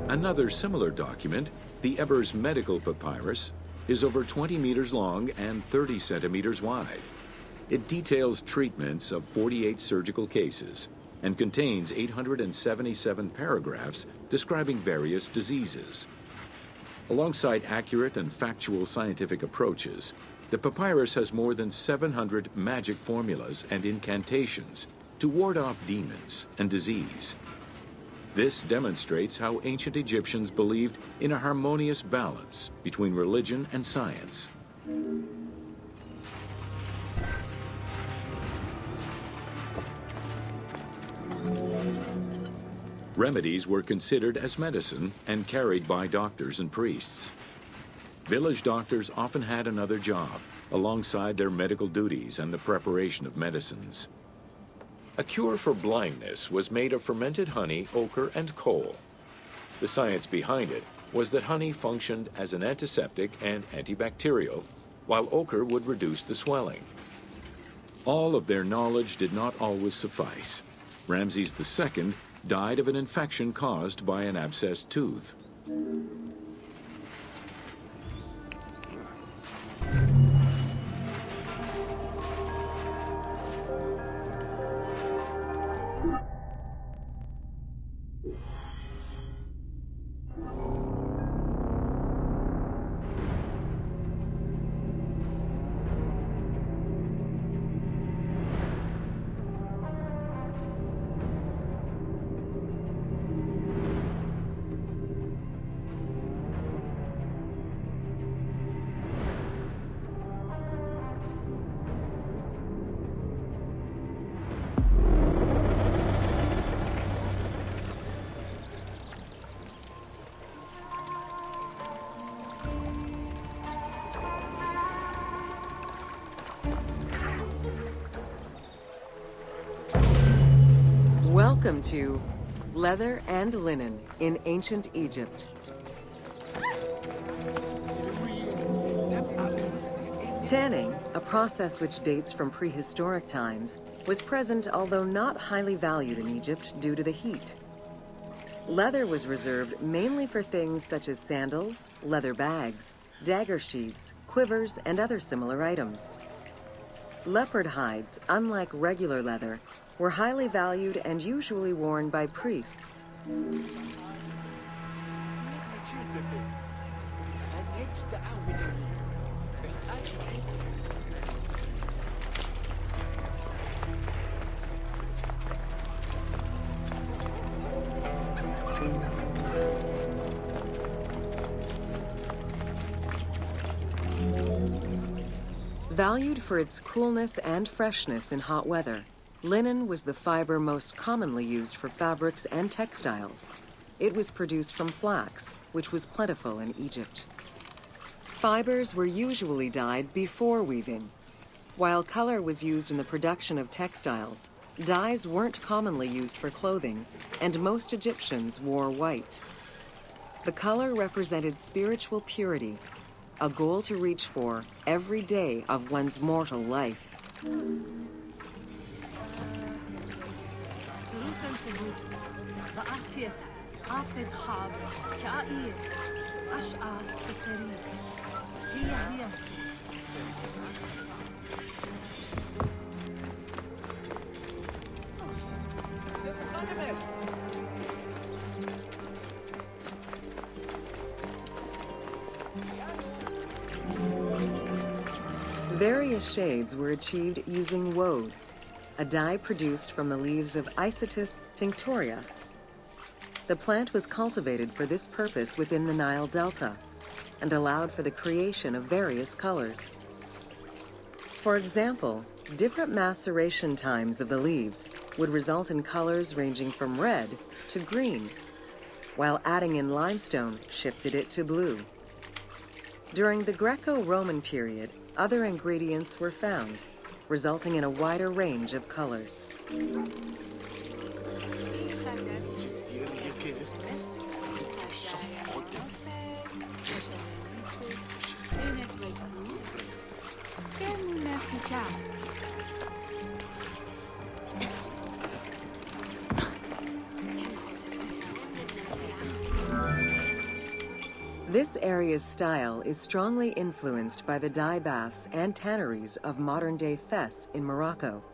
Another similar document, the Ebers Medical Papyrus, is over 20 meters long and 30 centimeters wide. It details treatments of 48 surgical cases and contains 877 paragraphs describing various diseases. Alongside accurate and factual scientific approaches, the papyrus has more than 700 magic formulas and incantations to ward off demons and disease. This demonstrates how ancient Egyptians believed in a harmonious balance between religion and science. Remedies were considered as medicine and carried by doctors and priests. Village doctors often had another job alongside their medical duties and the preparation of medicines. A cure for blindness was made of fermented honey, ochre, and coal. The science behind it was that honey functioned as an antiseptic and antibacterial, while ochre would reduce the swelling. All of their knowledge did not always suffice. Ramses II died of an infection caused by an abscessed tooth. Welcome to Leather and Linen in Ancient Egypt. Tanning, a process which dates from prehistoric times, was present although not highly valued in Egypt due to the heat. Leather was reserved mainly for things such as sandals, leather bags, dagger sheaths, quivers, and other similar items. Leopard hides, unlike regular leather, were highly valued and usually worn by priests. Valued for its coolness and freshness in hot weather, linen was the fiber most commonly used for fabrics and textiles. It was produced from flax, which was plentiful in Egypt. Fibers were usually dyed before weaving. While color was used in the production of textiles, dyes weren't commonly used for clothing, and most Egyptians wore white. The color represented spiritual purity, a goal to reach for every day of one's mortal life. Various shades were achieved using woad, a dye produced from the leaves of Isotis tinctoria. The plant was cultivated for this purpose within the Nile Delta and allowed for the creation of various colors. For example, different maceration times of the leaves would result in colors ranging from red to green, while adding in limestone shifted it to blue. During the Greco-Roman period, other ingredients were found, resulting in a wider range of colors. This area's style is strongly influenced by the dye baths and tanneries of modern-day Fes in Morocco.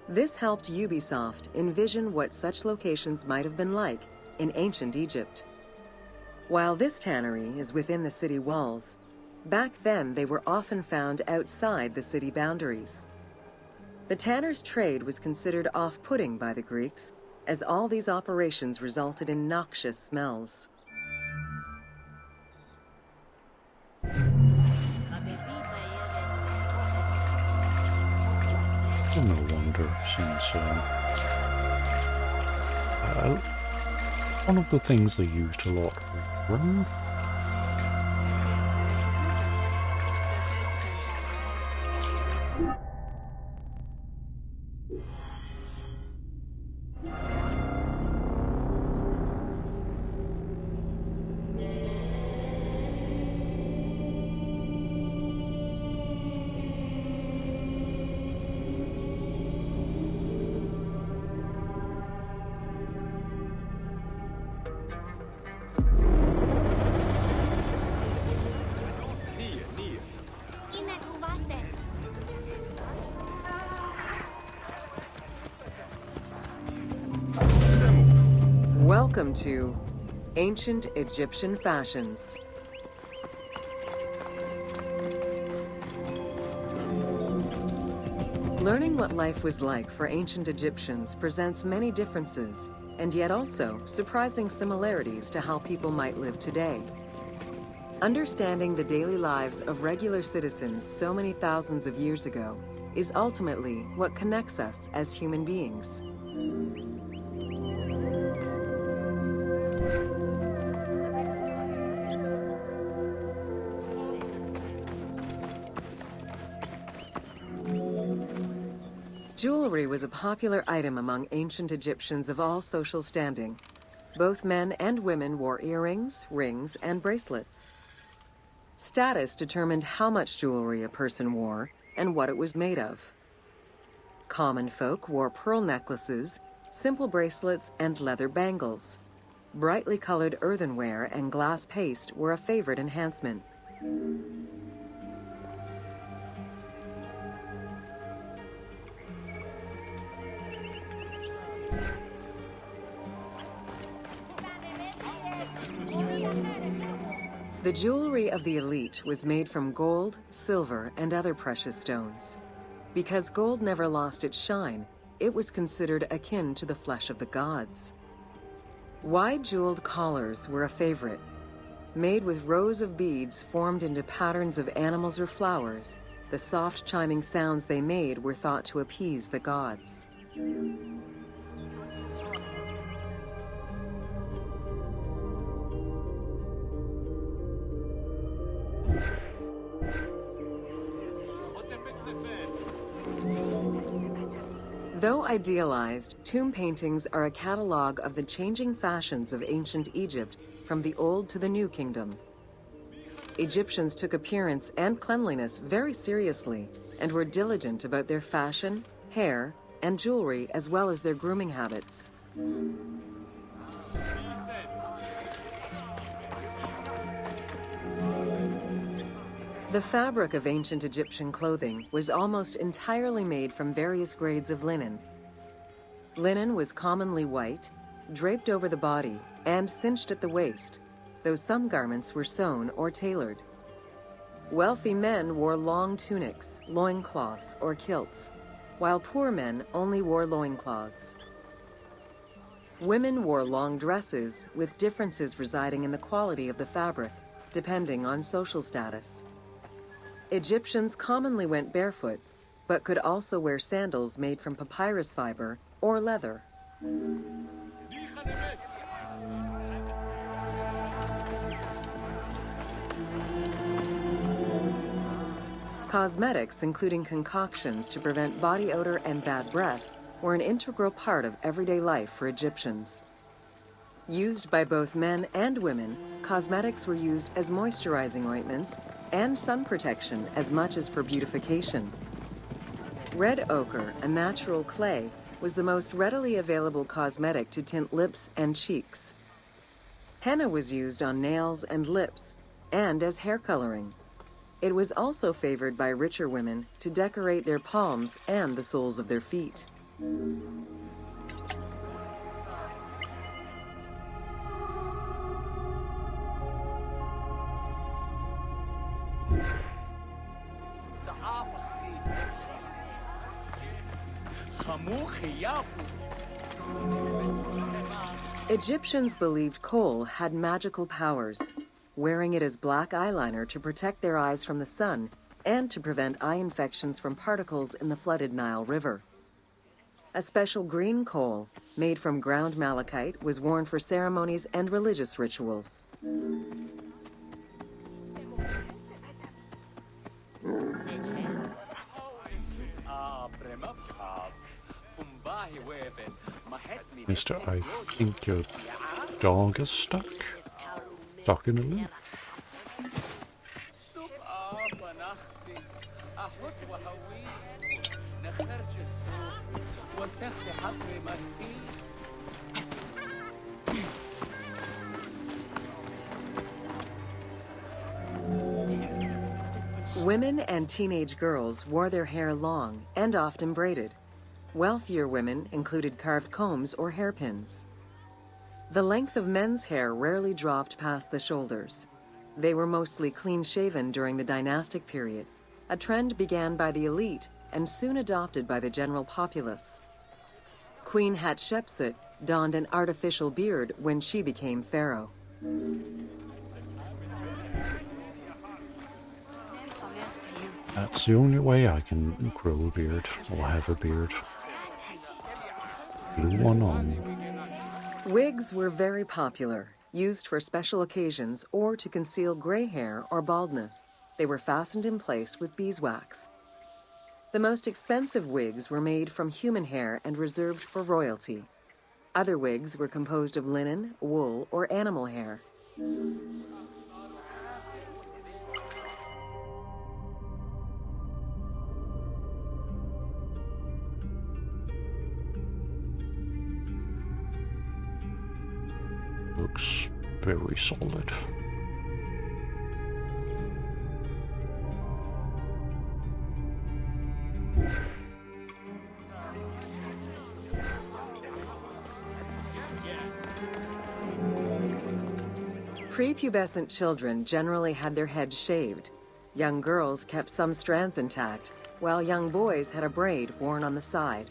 This helped Ubisoft envision what such locations might have been like in ancient Egypt. While this tannery is within the city walls, back then they were often found outside the city boundaries. The tanner's trade was considered off-putting by the Greeks, as all these operations resulted in noxious smells. Well, no wonder, since one of the things they used a lot was rum. Welcome to Ancient Egyptian Fashions. Learning what life was like for ancient Egyptians presents many differences, and yet also surprising similarities to how people might live today. Understanding the daily lives of regular citizens so many thousands of years ago is ultimately what connects us as human beings. Jewelry was a popular item among ancient Egyptians of all social standing. Both men and women wore earrings, rings, and bracelets. Status determined how much jewelry a person wore and what it was made of. Common folk wore pearl necklaces, simple bracelets, and leather bangles. Brightly colored earthenware and glass paste were a favorite enhancement. The jewelry of the elite was made from gold, silver, and other precious stones. Because gold never lost its shine, it was considered akin to the flesh of the gods. Wide jeweled collars were a favorite. Made with rows of beads formed into patterns of animals or flowers, the soft chiming sounds they made were thought to appease the gods. Though idealized, tomb paintings are a catalog of the changing fashions of ancient Egypt from the Old to the New Kingdom. Egyptians took appearance and cleanliness very seriously and were diligent about their fashion, hair, and jewelry, as well as their grooming habits. The fabric of ancient Egyptian clothing was almost entirely made from various grades of linen. Linen was commonly white, draped over the body, and cinched at the waist, though some garments were sewn or tailored. Wealthy men wore long tunics, loincloths, or kilts, while poor men only wore loincloths. Women wore long dresses, with differences residing in the quality of the fabric, depending on social status. Egyptians commonly went barefoot, but could also wear sandals made from papyrus fiber or leather. Cosmetics, including concoctions to prevent body odor and bad breath, were an integral part of everyday life for Egyptians. Used by both men and women, cosmetics were used as moisturizing ointments and sun protection as much as for beautification. Red ochre, a natural clay, was the most readily available cosmetic to tint lips and cheeks. Henna was used on nails and lips, and as hair coloring. It was also favored by richer women to decorate their palms and the soles of their feet. Egyptians believed kohl had magical powers, wearing it as black eyeliner to protect their eyes from the sun and to prevent eye infections from particles in the flooded Nile River. A special green kohl, made from ground malachite, was worn for ceremonies and religious rituals. Mister, I think your dog is stuck. Stuck in a loop. Women and teenage girls wore their hair long and often braided. Wealthier women included carved combs or hairpins. The length of men's hair rarely dropped past the shoulders. They were mostly clean-shaven during the dynastic period, a trend began by the elite and soon adopted by the general populace. Queen Hatshepsut donned an artificial beard when she became pharaoh. That's the only way I can grow a beard or have a beard. Glue one on. Wigs were very popular, used for special occasions or to conceal gray hair or baldness. They were fastened in place with beeswax. The most expensive wigs were made from human hair and reserved for royalty. Other wigs were composed of linen, wool, or animal hair. Looks very solid. Prepubescent children generally had their heads shaved. Young girls kept some strands intact, while young boys had a braid worn on the side.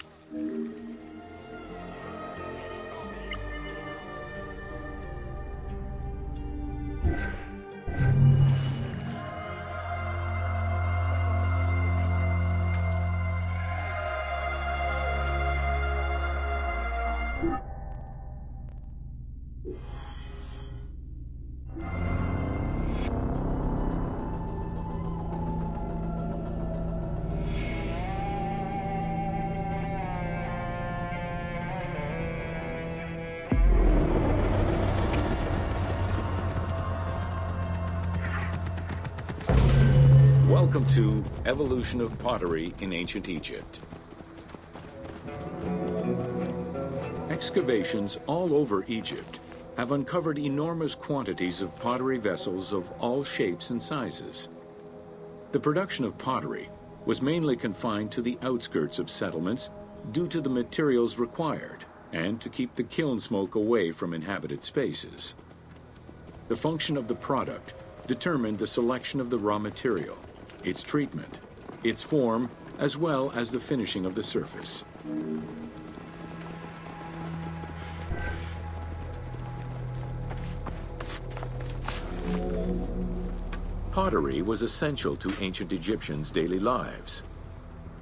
Welcome to Evolution of Pottery in Ancient Egypt. Excavations all over Egypt have uncovered enormous quantities of pottery vessels of all shapes and sizes. The production of pottery was mainly confined to the outskirts of settlements due to the materials required and to keep the kiln smoke away from inhabited spaces. The function of the product determined the selection of the raw material, its treatment, its form, as well as the finishing of the surface. Pottery was essential to ancient Egyptians' daily lives.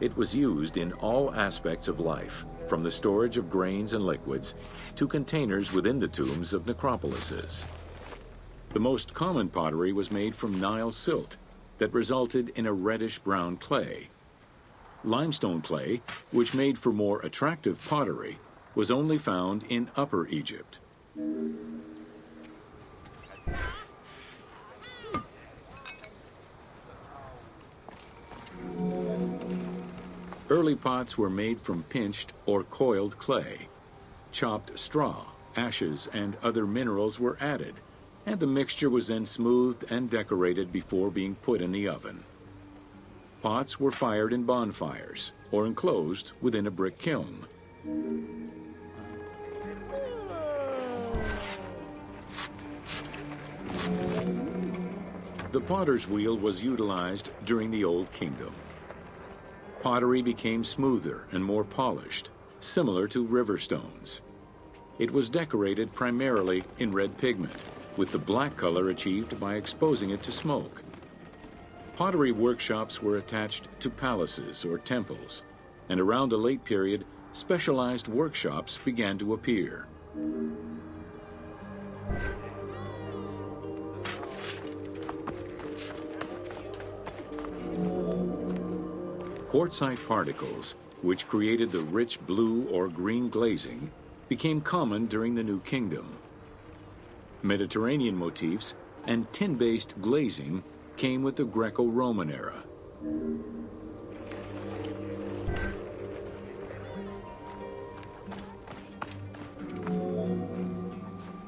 It was used in all aspects of life, from the storage of grains and liquids to containers within the tombs of necropolises. The most common pottery was made from Nile silt, that resulted in a reddish-brown clay. Limestone clay, which made for more attractive pottery, was only found in Upper Egypt. Early pots were made from pinched or coiled clay. Chopped straw, ashes, and other minerals were added, and the mixture was then smoothed and decorated before being put in the oven. Pots were fired in bonfires or enclosed within a brick kiln. The potter's wheel was utilized during the Old Kingdom. Pottery became smoother and more polished, similar to river stones. It was decorated primarily in red pigment, with the black color achieved by exposing it to smoke. Pottery workshops were attached to palaces or temples, and around the late period, specialized workshops began to appear. Quartzite particles, which created the rich blue or green glazing, became common during the New Kingdom. Mediterranean motifs and tin-based glazing came with the Greco-Roman era.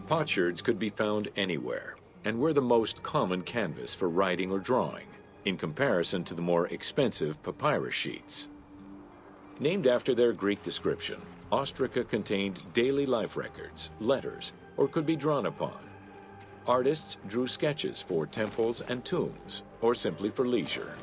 Potsherds could be found anywhere and were the most common canvas for writing or drawing, in comparison to the more expensive papyrus sheets. Named after their Greek description, ostraca contained daily life records, letters, or could be drawn upon. Artists drew sketches for temples and tombs, or simply for leisure.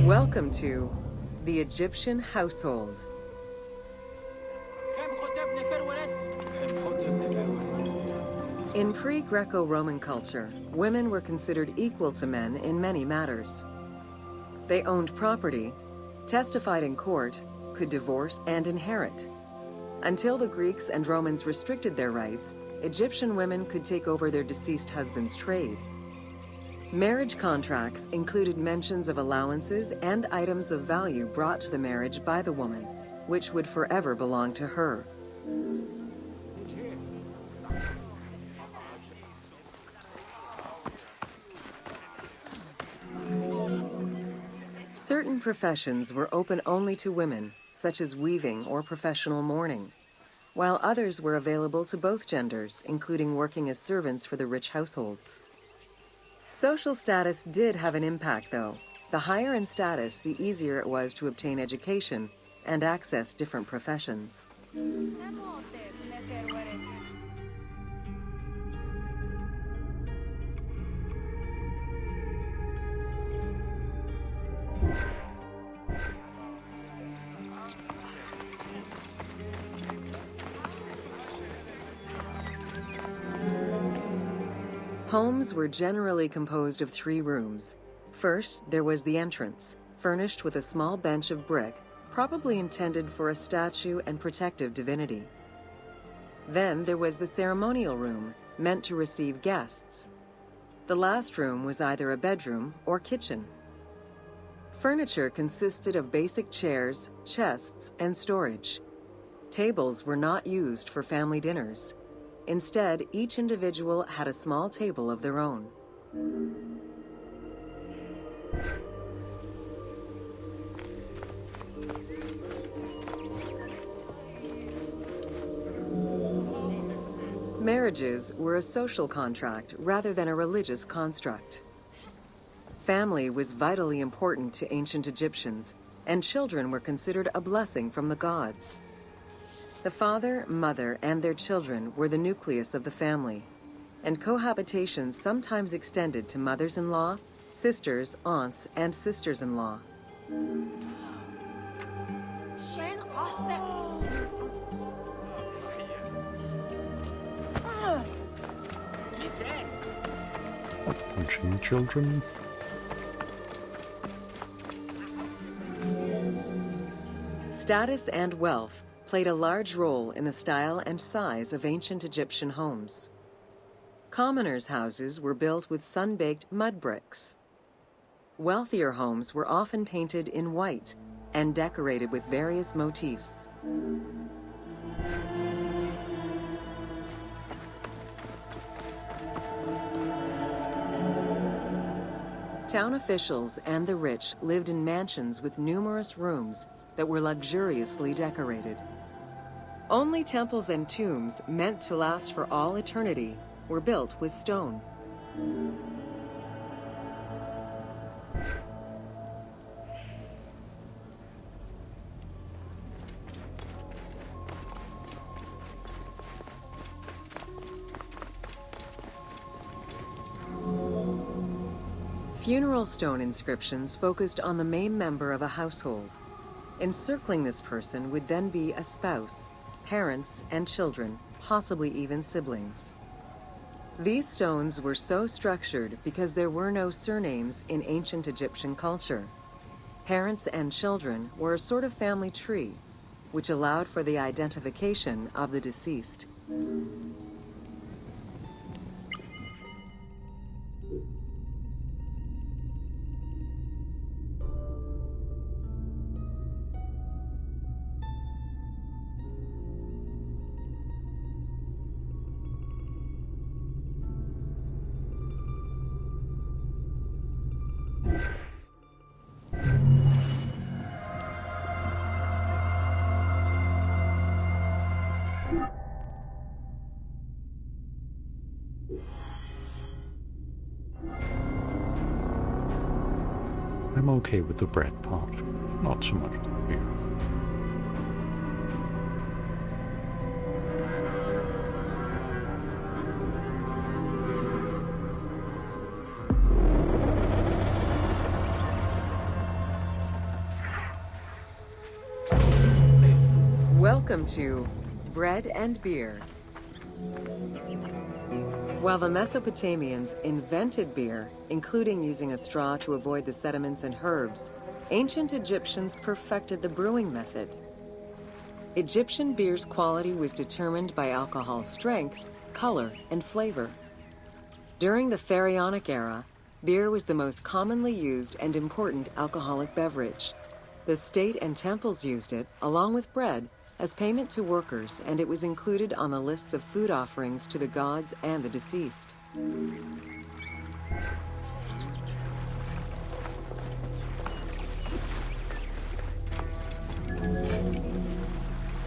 Welcome to the Egyptian household. In pre-Greco-Roman culture, women were considered equal to men in many matters. They owned property, testified in court, could divorce and inherit. Until the Greeks and Romans restricted their rights, Egyptian women could take over their deceased husband's trade. Marriage contracts included mentions of allowances and items of value brought to the marriage by the woman, which would forever belong to her. Certain professions were open only to women, such as weaving or professional mourning, while others were available to both genders, including working as servants for the rich households. Social status did have an impact, though. The higher in status, the easier it was to obtain education and access different professions. Homes were generally composed of 3 rooms. First, there was the entrance, furnished with a small bench of brick, probably intended for a statue and protective divinity. Then there was the ceremonial room, meant to receive guests. The last room was either a bedroom or kitchen. Furniture consisted of basic chairs, chests, and storage. Tables were not used for family dinners. Instead, each individual had a small table of their own. Marriages were a social contract rather than a religious construct. Family was vitally important to ancient Egyptians, and children were considered a blessing from the gods. The father, mother, and their children were the nucleus of the family, and cohabitation sometimes extended to mothers-in-law, sisters, aunts, and sisters-in-law. Punching children. Status and wealth played a large role in the style and size of ancient Egyptian homes. Commoners' houses were built with sun-baked mud bricks. Wealthier homes were often painted in white and decorated with various motifs. Town officials and the rich lived in mansions with numerous rooms that were luxuriously decorated. Only temples and tombs meant to last for all eternity were built with stone. Funeral stone inscriptions focused on the main member of a household. Encircling this person would then be a spouse, parents, and children, possibly even siblings. These stones were so structured because there were no surnames in ancient Egyptian culture. Parents and children were a sort of family tree, which allowed for the identification of the deceased. I'm okay with the bread part, not so much the beer. Welcome to Bread and Beer. While the Mesopotamians invented beer, including using a straw to avoid the sediments and herbs, ancient Egyptians perfected the brewing method. Egyptian beer's quality was determined by alcohol strength, color, and flavor. During the Pharaonic era, beer was the most commonly used and important alcoholic beverage. The state and temples used it, along with bread, as payment to workers, and it was included on the lists of food offerings to the gods and the deceased.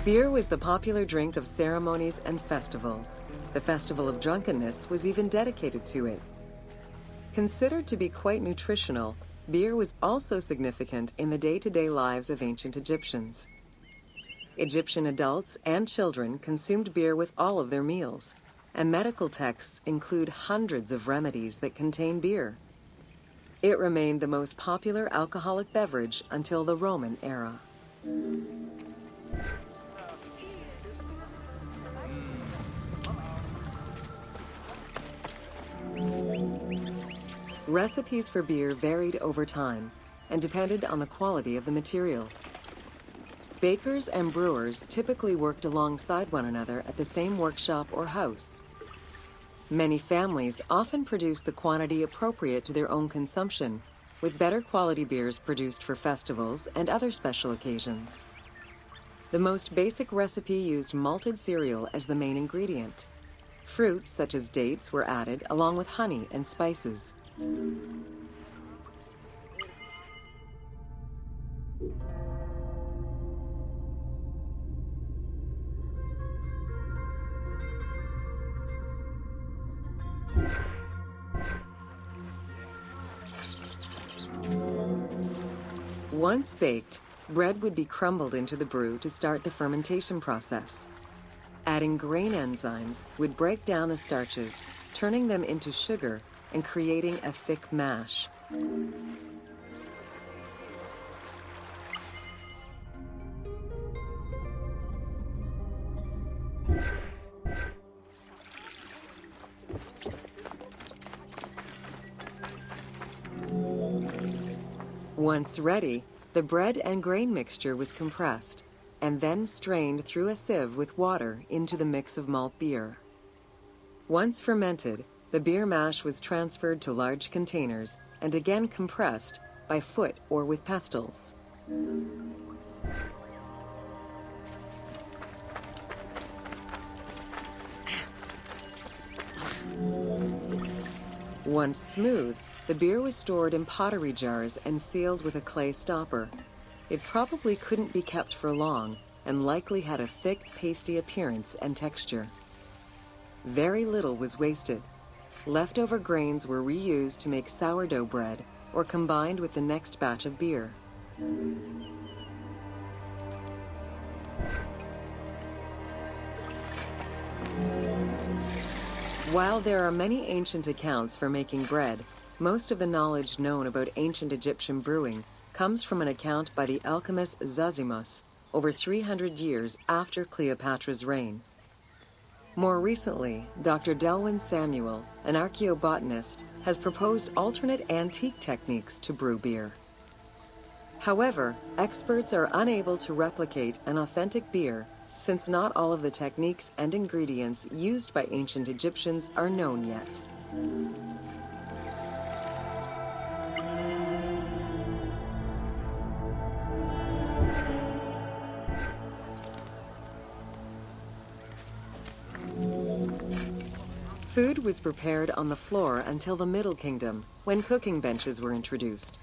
Beer was the popular drink of ceremonies and festivals. The Festival of Drunkenness was even dedicated to it. Considered to be quite nutritional, beer was also significant in the day-to-day lives of ancient Egyptians. Egyptian adults and children consumed beer with all of their meals, and medical texts include hundreds of remedies that contain beer. It remained the most popular alcoholic beverage until the Roman era. Recipes for beer varied over time and depended on the quality of the materials. Bakers and brewers typically worked alongside one another at the same workshop or house. Many families often produced the quantity appropriate to their own consumption, with better quality beers produced for festivals and other special occasions. The most basic recipe used malted cereal as the main ingredient. Fruits such as dates were added along with honey and spices. Once baked, bread would be crumbled into the brew to start the fermentation process. Adding grain enzymes would break down the starches, turning them into sugar and creating a thick mash. Once ready, the bread and grain mixture was compressed and then strained through a sieve with water into the mix of malt beer. Once fermented, the beer mash was transferred to large containers and again compressed by foot or with pestles. Once smooth, the beer was stored in pottery jars and sealed with a clay stopper. It probably couldn't be kept for long and likely had a thick, pasty appearance and texture. Very little was wasted. Leftover grains were reused to make sourdough bread or combined with the next batch of beer. While there are many ancient accounts for making bread, most of the knowledge known about ancient Egyptian brewing comes from an account by the alchemist Zosimus over 300 years after Cleopatra's reign. More recently, Dr. Delwyn Samuel, an archaeobotanist, has proposed alternate antique techniques to brew beer. However, experts are unable to replicate an authentic beer since not all of the techniques and ingredients used by ancient Egyptians are known yet. Food was prepared on the floor until the Middle Kingdom, when cooking benches were introduced.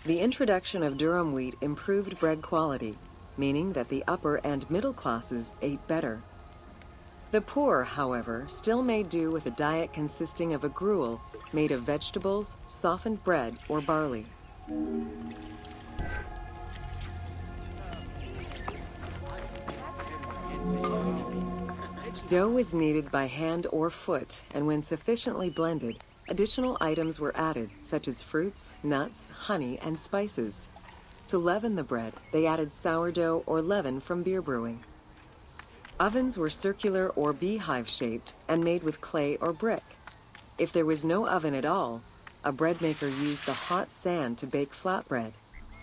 The introduction of durum wheat improved bread quality, meaning that the upper and middle classes ate better. The poor, however, still made do with a diet consisting of a gruel made of vegetables, softened bread, or barley. Dough was kneaded by hand or foot, and when sufficiently blended, additional items were added, such as fruits, nuts, honey, and spices. To leaven the bread, they added sourdough or leaven from beer brewing. Ovens were circular or beehive-shaped and made with clay or brick. If there was no oven at all, a bread maker used the hot sand to bake flatbread,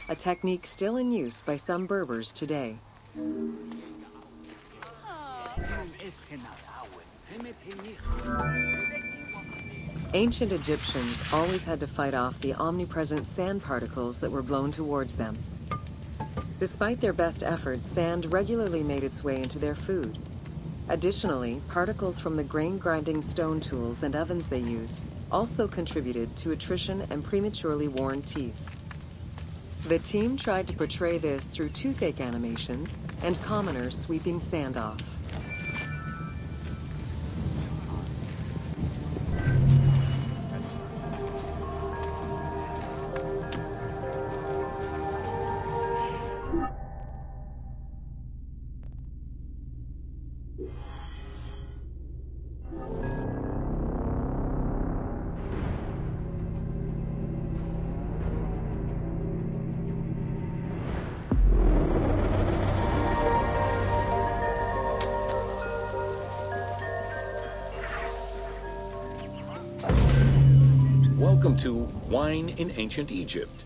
a technique still in use by some Berbers today. Ancient Egyptians always had to fight off the omnipresent sand particles that were blown towards them. Despite their best efforts, sand regularly made its way into their food. Additionally, particles from the grain-grinding stone tools and ovens they used also contributed to attrition and prematurely worn teeth. The team tried to portray this through toothache animations and commoners sweeping sand off. Welcome to Wine in Ancient Egypt.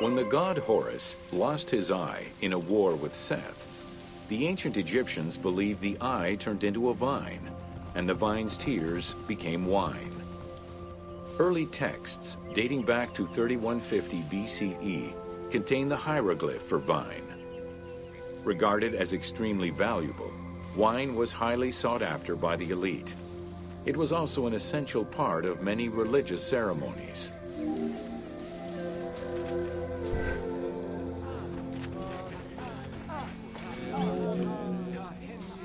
When the god Horus lost his eye in a war with Seth, the ancient Egyptians believed the eye turned into a vine, and the vine's tears became wine. Early texts, dating back to 3150 BCE, contain the hieroglyph for vine. Regarded as extremely valuable, wine was highly sought after by the elite. It was also an essential part of many religious ceremonies.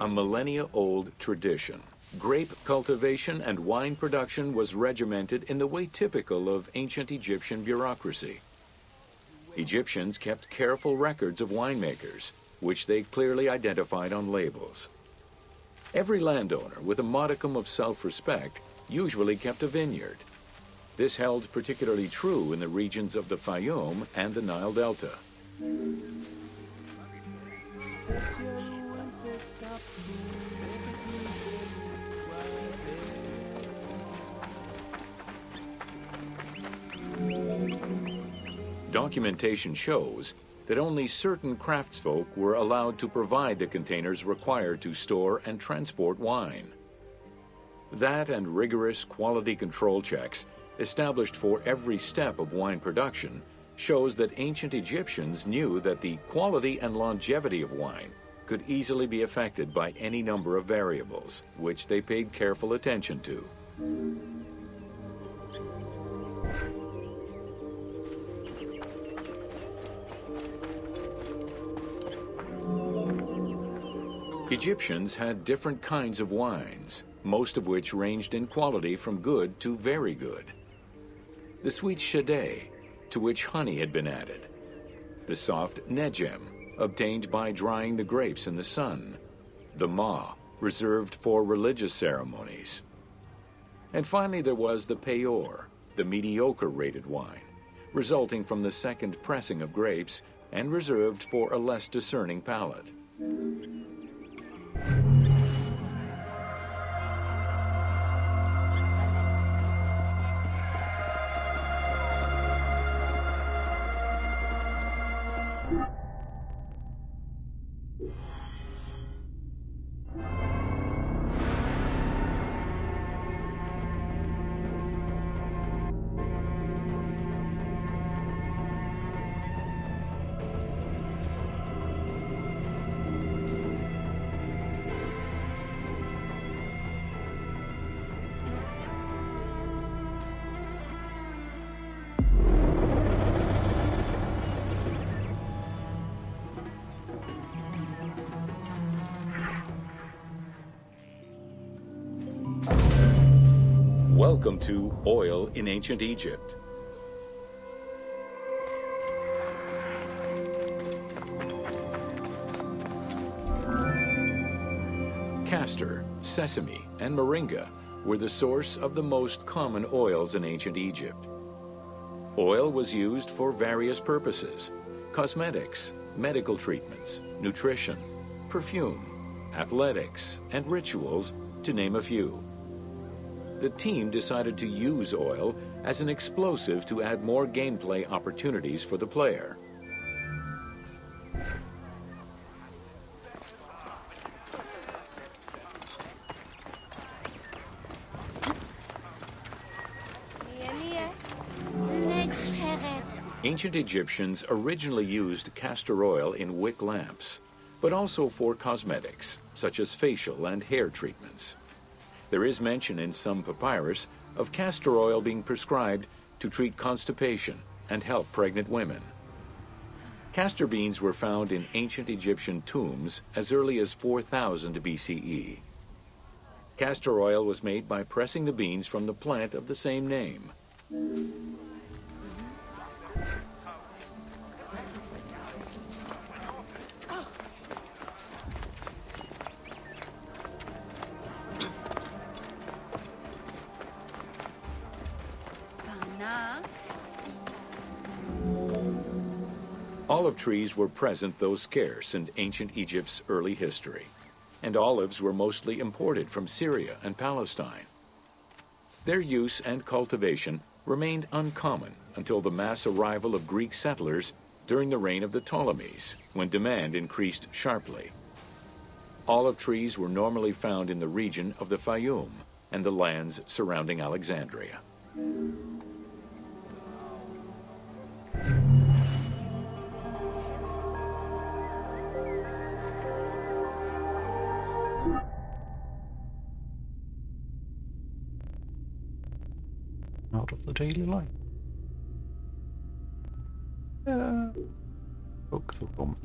A millennia-old tradition. Grape cultivation and wine production was regimented in the way typical of ancient Egyptian bureaucracy. Egyptians kept careful records of winemakers, which they clearly identified on labels. Every landowner with a modicum of self-respect usually kept a vineyard. This held particularly true in the regions of the Fayoum and the Nile Delta. Documentation shows that only certain craftsfolk were allowed to provide the containers required to store and transport wine. That and rigorous quality control checks established for every step of wine production shows that ancient Egyptians knew that the quality and longevity of wine could easily be affected by any number of variables, which they paid careful attention to. Egyptians had different kinds of wines, most of which ranged in quality from good to very good. The sweet shadé, to which honey had been added. The soft nejem, obtained by drying the grapes in the sun. The ma, reserved for religious ceremonies. And finally there was the peor, the mediocre rated wine, resulting from the second pressing of grapes and reserved for a less discerning palate. Welcome to Oil in Ancient Egypt. Castor, sesame, and moringa were the source of the most common oils in ancient Egypt. Oil was used for various purposes: cosmetics, medical treatments, nutrition, perfume, athletics, and rituals, to name a few. The team decided to use oil as an explosive to add more gameplay opportunities for the player. Ancient Egyptians originally used castor oil in wick lamps, but also for cosmetics, such as facial and hair treatments. There is mention in some papyrus of castor oil being prescribed to treat constipation and help pregnant women. Castor beans were found in ancient Egyptian tombs as early as 4000 BCE. Castor oil was made by pressing the beans from the plant of the same name. Olive trees were present, though scarce, in ancient Egypt's early history, and olives were mostly imported from Syria and Palestine. Their use and cultivation remained uncommon until the mass arrival of Greek settlers during the reign of the Ptolemies, when demand increased sharply. Olive trees were normally found in the region of the Fayoum and the lands surrounding Alexandria. Out of the daily life. Book the woman.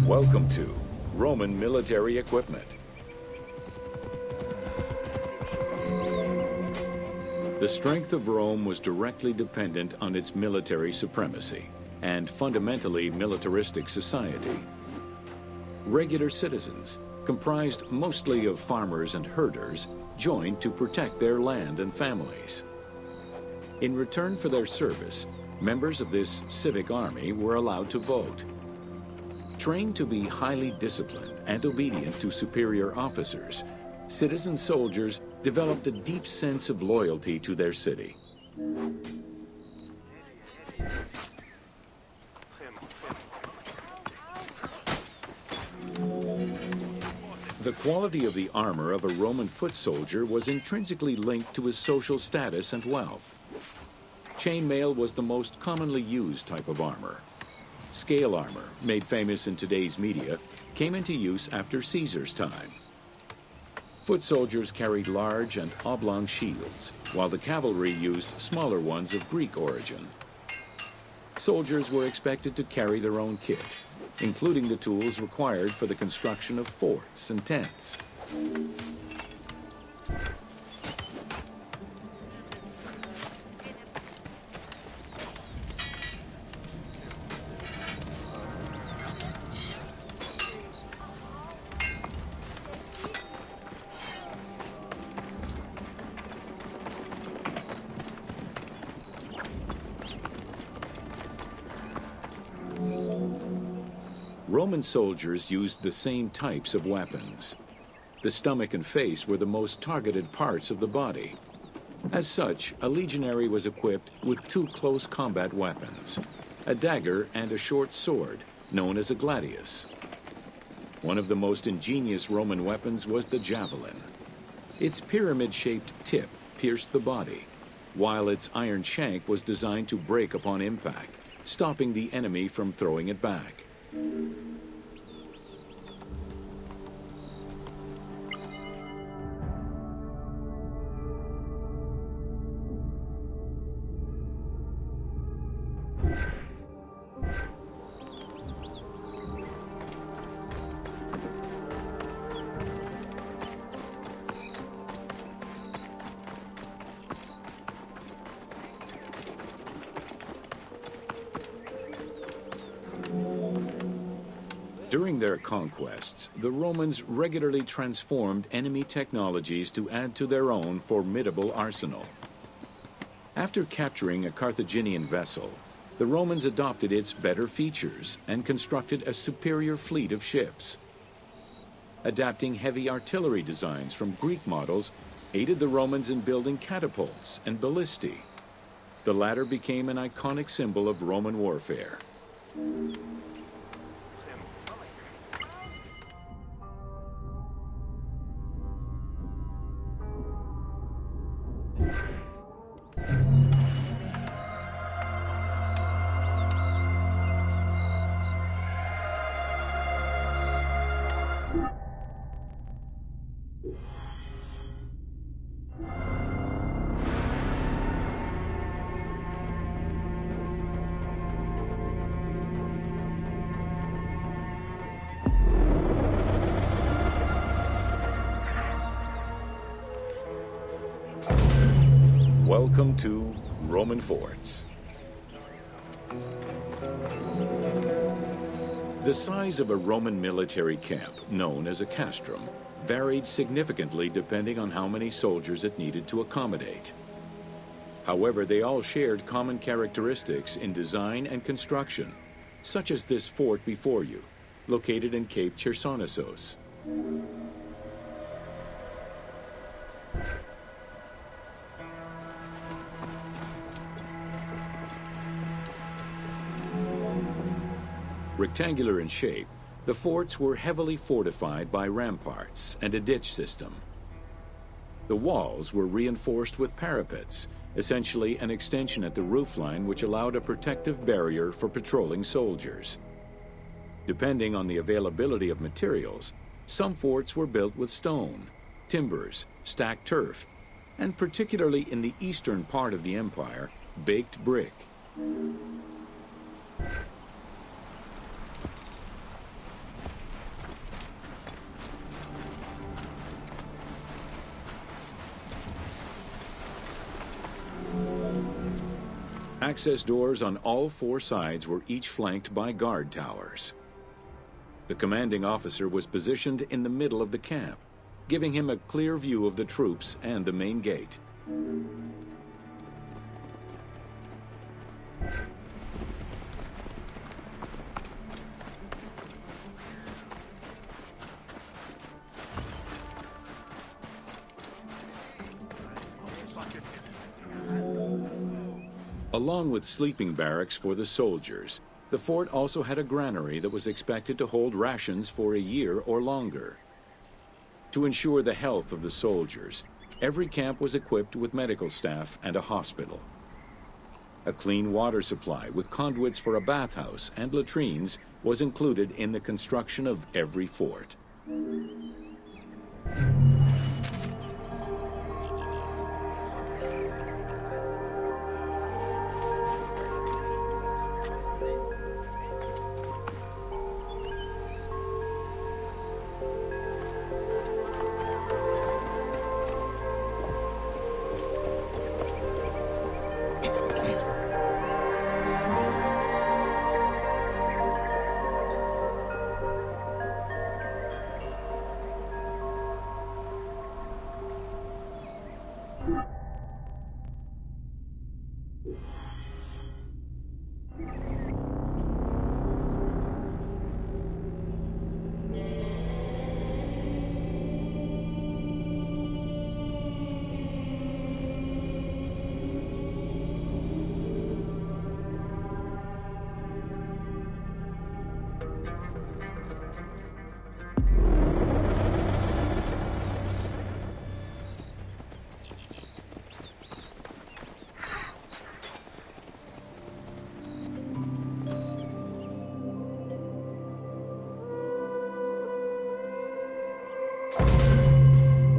Welcome to Roman military equipment. The strength of Rome was directly dependent on its military supremacy and fundamentally militaristic society. Regular citizens, comprised mostly of farmers and herders, joined to protect their land and families. In return for their service, members of this civic army were allowed to vote. Trained to be highly disciplined and obedient to superior officers, citizen soldiers developed a deep sense of loyalty to their city. The quality of the armor of a Roman foot soldier was intrinsically linked to his social status and wealth. Chainmail was the most commonly used type of armor. Scale armor, made famous in today's media, came into use after Caesar's time. Foot soldiers carried large and oblong shields, while the cavalry used smaller ones of Greek origin. Soldiers were expected to carry their own kit, including the tools required for the construction of forts and tents. Roman soldiers used the same types of weapons. The stomach and face were the most targeted parts of the body. As such, a legionary was equipped with two close combat weapons, a dagger and a short sword, known as a gladius. One of the most ingenious Roman weapons was the javelin. Its pyramid-shaped tip pierced the body, while its iron shank was designed to break upon impact, stopping the enemy from throwing it back. During their conquests, the Romans regularly transformed enemy technologies to add to their own formidable arsenal. After capturing a Carthaginian vessel, the Romans adopted its better features and constructed a superior fleet of ships. Adapting heavy artillery designs from Greek models aided the Romans in building catapults and ballistae. The latter became an iconic symbol of Roman warfare. Welcome to Roman forts. The size of a Roman military camp, known as a castrum, varied significantly depending on how many soldiers it needed to accommodate. However, they all shared common characteristics in design and construction, such as this fort before you, located in Cape Chersonesos. Rectangular in shape, the forts were heavily fortified by ramparts and a ditch system. The walls were reinforced with parapets, essentially an extension at the roofline which allowed a protective barrier for patrolling soldiers. Depending on the availability of materials, some forts were built with stone, timbers, stacked turf, and particularly in the eastern part of the empire, baked brick. Access doors on all 4 sides were each flanked by guard towers. The commanding officer was positioned in the middle of the camp, giving him a clear view of the troops and the main gate. Along with sleeping barracks for the soldiers, the fort also had a granary that was expected to hold rations for a year or longer. To ensure the health of the soldiers, every camp was equipped with medical staff and a hospital. A clean water supply with conduits for a bathhouse and latrines was included in the construction of every fort.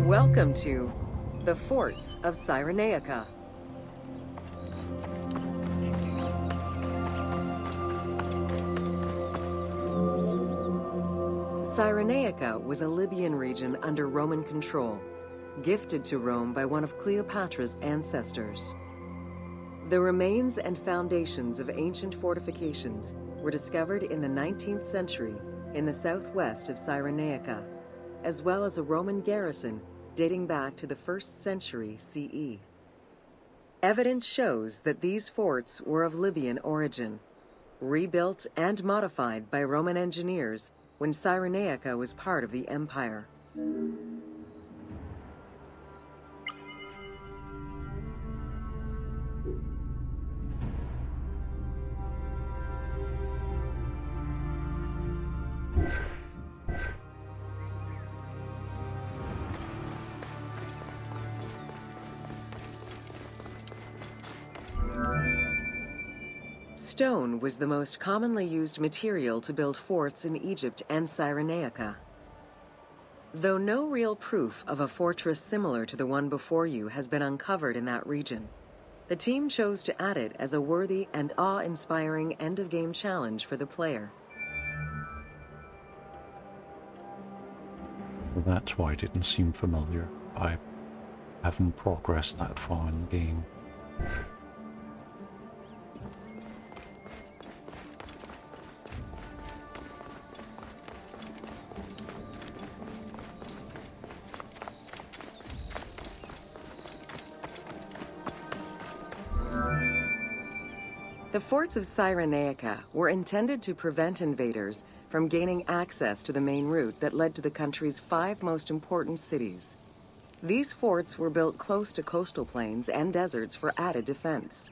Welcome to the Forts of Cyrenaica. Cyrenaica was a Libyan region under Roman control, gifted to Rome by one of Cleopatra's ancestors. The remains and foundations of ancient fortifications were discovered in the 19th century in the southwest of Cyrenaica, as well as a Roman garrison dating back to the 1st century CE. Evidence shows that these forts were of Libyan origin, rebuilt and modified by Roman engineers when Cyrenaica was part of the empire. Stone was the most commonly used material to build forts in Egypt and Cyrenaica. Though no real proof of a fortress similar to the one before you has been uncovered in that region, the team chose to add it as a worthy and awe-inspiring end-of-game challenge for the player. That's why it didn't seem familiar. I haven't progressed that far in the game. The forts of Cyrenaica were intended to prevent invaders from gaining access to the main route that led to the country's 5 most important cities. These forts were built close to coastal plains and deserts for added defense.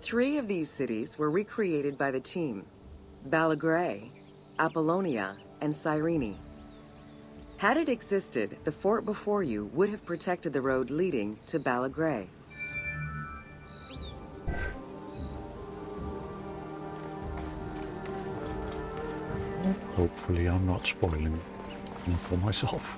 3 of these cities were recreated by the team: Balagrae, Apollonia, and Cyrene. Had it existed, the fort before you would have protected the road leading to Balagrae. Hopefully I'm not spoiling for myself.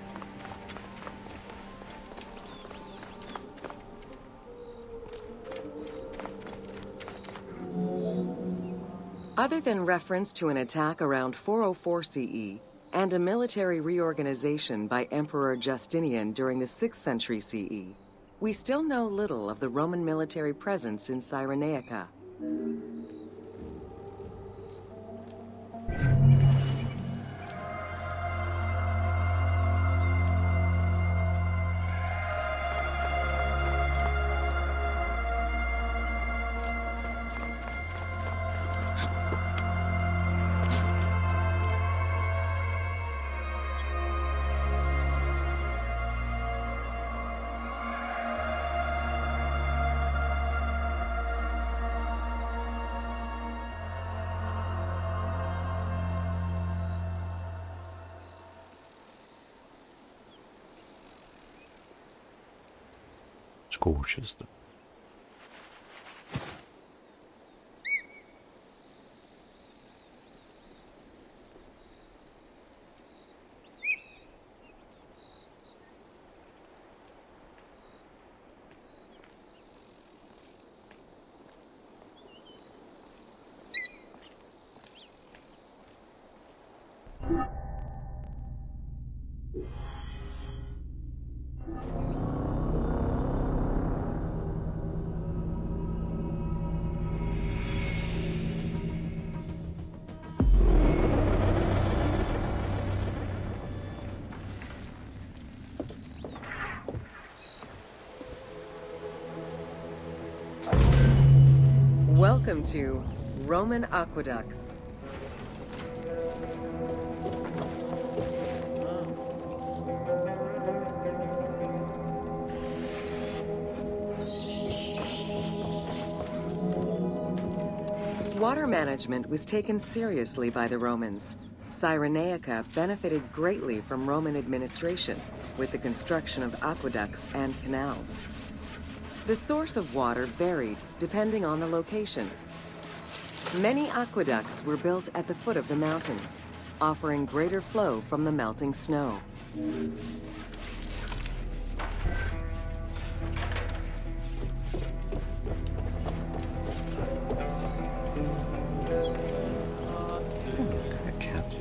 Other than reference to an attack around 404 CE and a military reorganization by Emperor Justinian during the 6th century CE, we still know little of the Roman military presence in Cyrenaica. It's gorgeous, though. Welcome to Roman Aqueducts. Water management was taken seriously by the Romans. Cyrenaica benefited greatly from Roman administration with the construction of aqueducts and canals. The source of water varied depending on the location. Many aqueducts were built at the foot of the mountains, offering greater flow from the melting snow. A cat.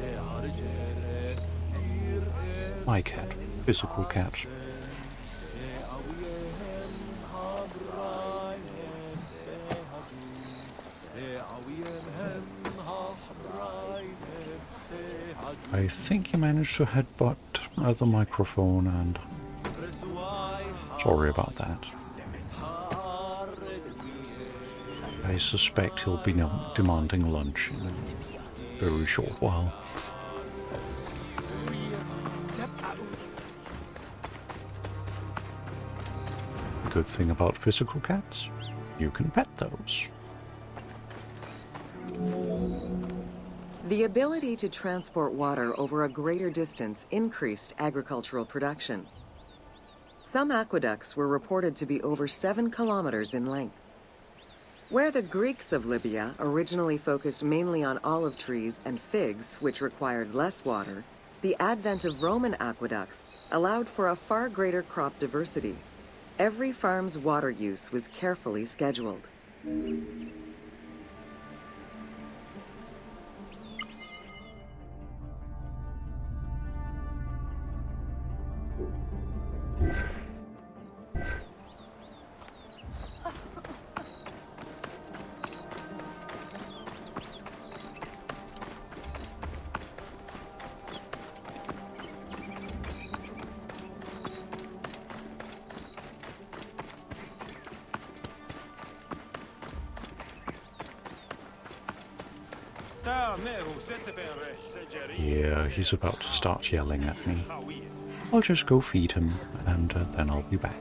My cat. Physical cat. I think he managed to headbutt the microphone, and sorry about that. I suspect he'll be demanding lunch in a very short while. The good thing about physical cats, you can pet those. The ability to transport water over a greater distance increased agricultural production. Some aqueducts were reported to be over 7 kilometers in length. Where the Greeks of Libya originally focused mainly on olive trees and figs, which required less water, the advent of Roman aqueducts allowed for a far greater crop diversity. Every farm's water use was carefully scheduled. Yeah, he's about to start yelling at me. I'll just go feed him, and then I'll be back.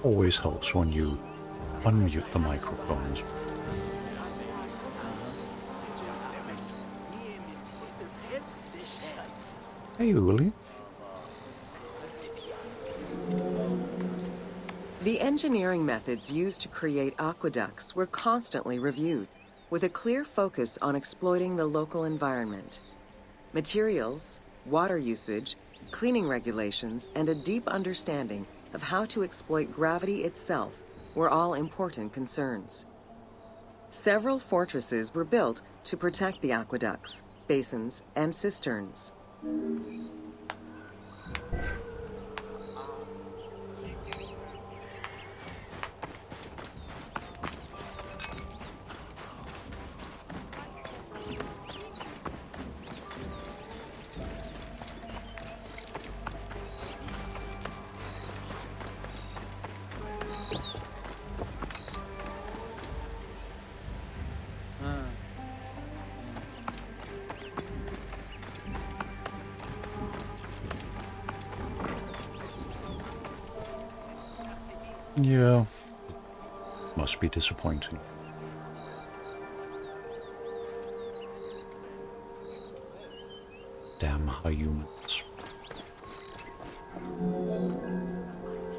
Always helps when you unmute the microphones. Hey, Uli. The engineering methods used to create aqueducts were constantly reviewed, with a clear focus on exploiting the local environment. Materials, water usage, cleaning regulations, and a deep understanding of how to exploit gravity itself were all important concerns. Several fortresses were built to protect the aqueducts, basins, and cisterns. Yeah, must be disappointing. Damn humans.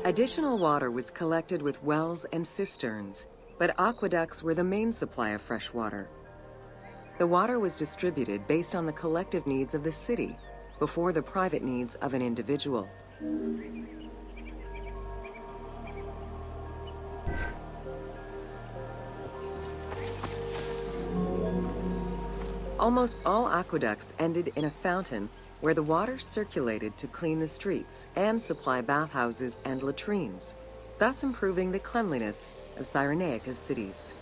Additional water was collected with wells and cisterns, but aqueducts were the main supply of fresh water. The water was distributed based on the collective needs of the city before the private needs of an individual. Almost all aqueducts ended in a fountain where the water circulated to clean the streets and supply bathhouses and latrines, thus improving the cleanliness of Cyrenaica's cities.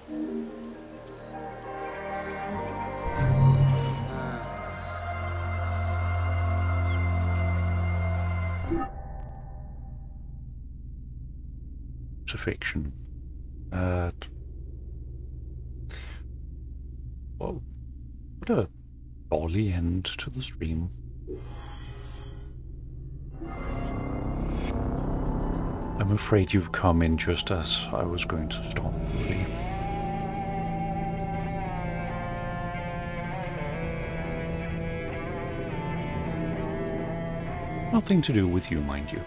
Crucifixion. Well, what a jolly end to the stream. I'm afraid you've come in just as I was going to stop. Really. Nothing to do with you, mind you.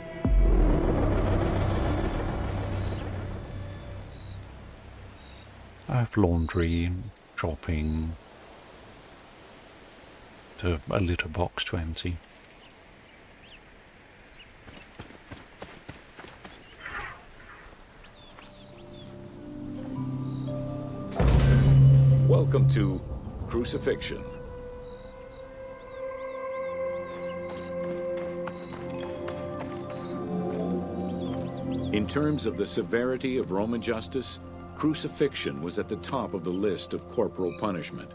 I have laundry, shopping, a litter box to empty. Welcome to Crucifixion. In terms of the severity of Roman justice, crucifixion was at the top of the list of corporal punishment,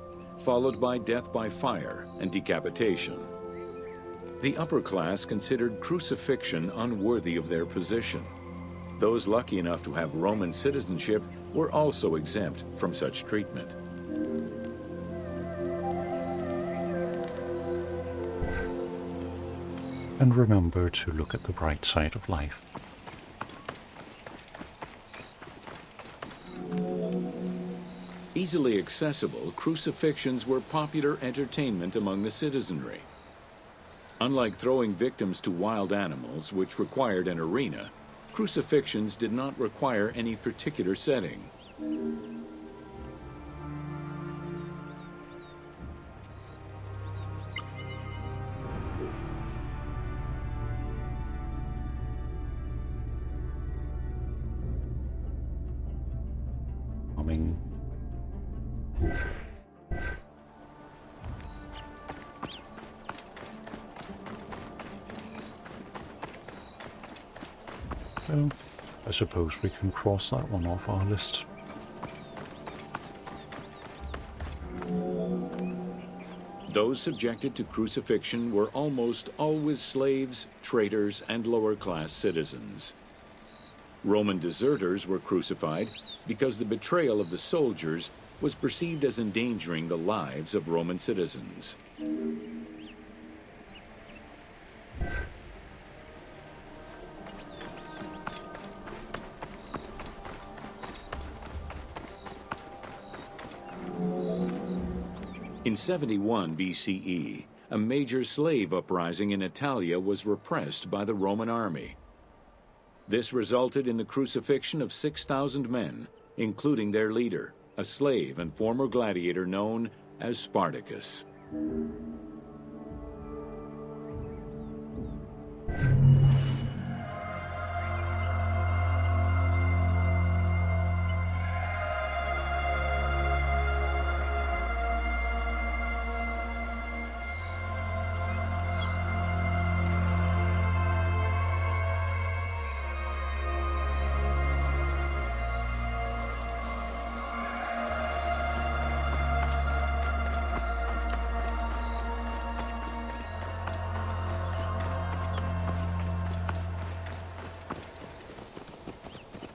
followed by death by fire and decapitation. The upper class considered crucifixion unworthy of their position. Those lucky enough to have Roman citizenship were also exempt from such treatment. And remember to look at the bright side of life. Easily accessible, crucifixions were popular entertainment among the citizenry. Unlike throwing victims to wild animals, which required an arena, crucifixions did not require any particular setting. So, I suppose we can cross that one off our list. Those subjected to crucifixion were almost always slaves, traders, and lower-class citizens. Roman deserters were crucified because the betrayal of the soldiers was perceived as endangering the lives of Roman citizens. In 71 BCE, a major slave uprising in Italia was repressed by the Roman army. This resulted in the crucifixion of 6,000 men, including their leader, a slave and former gladiator known as Spartacus.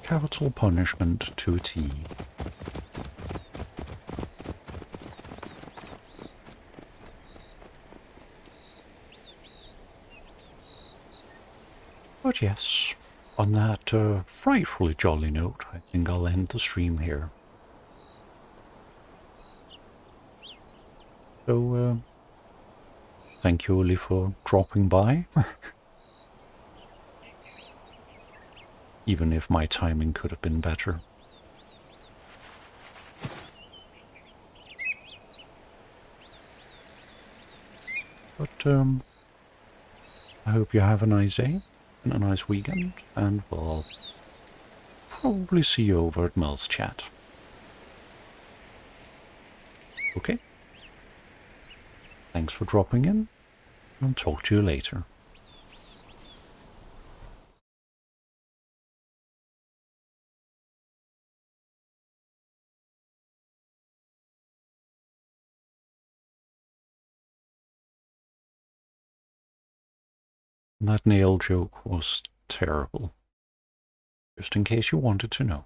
Capital punishment to a T. But yes, on that frightfully jolly note, I think I'll end the stream here. So, thank you, Oli, for dropping by. Even if my timing could have been better. But, I hope you have a nice day and a nice weekend, and we'll probably see you over at Mel's chat. Okay? Thanks for dropping in, and talk to you later. That nail joke was terrible. Just in case you wanted to know.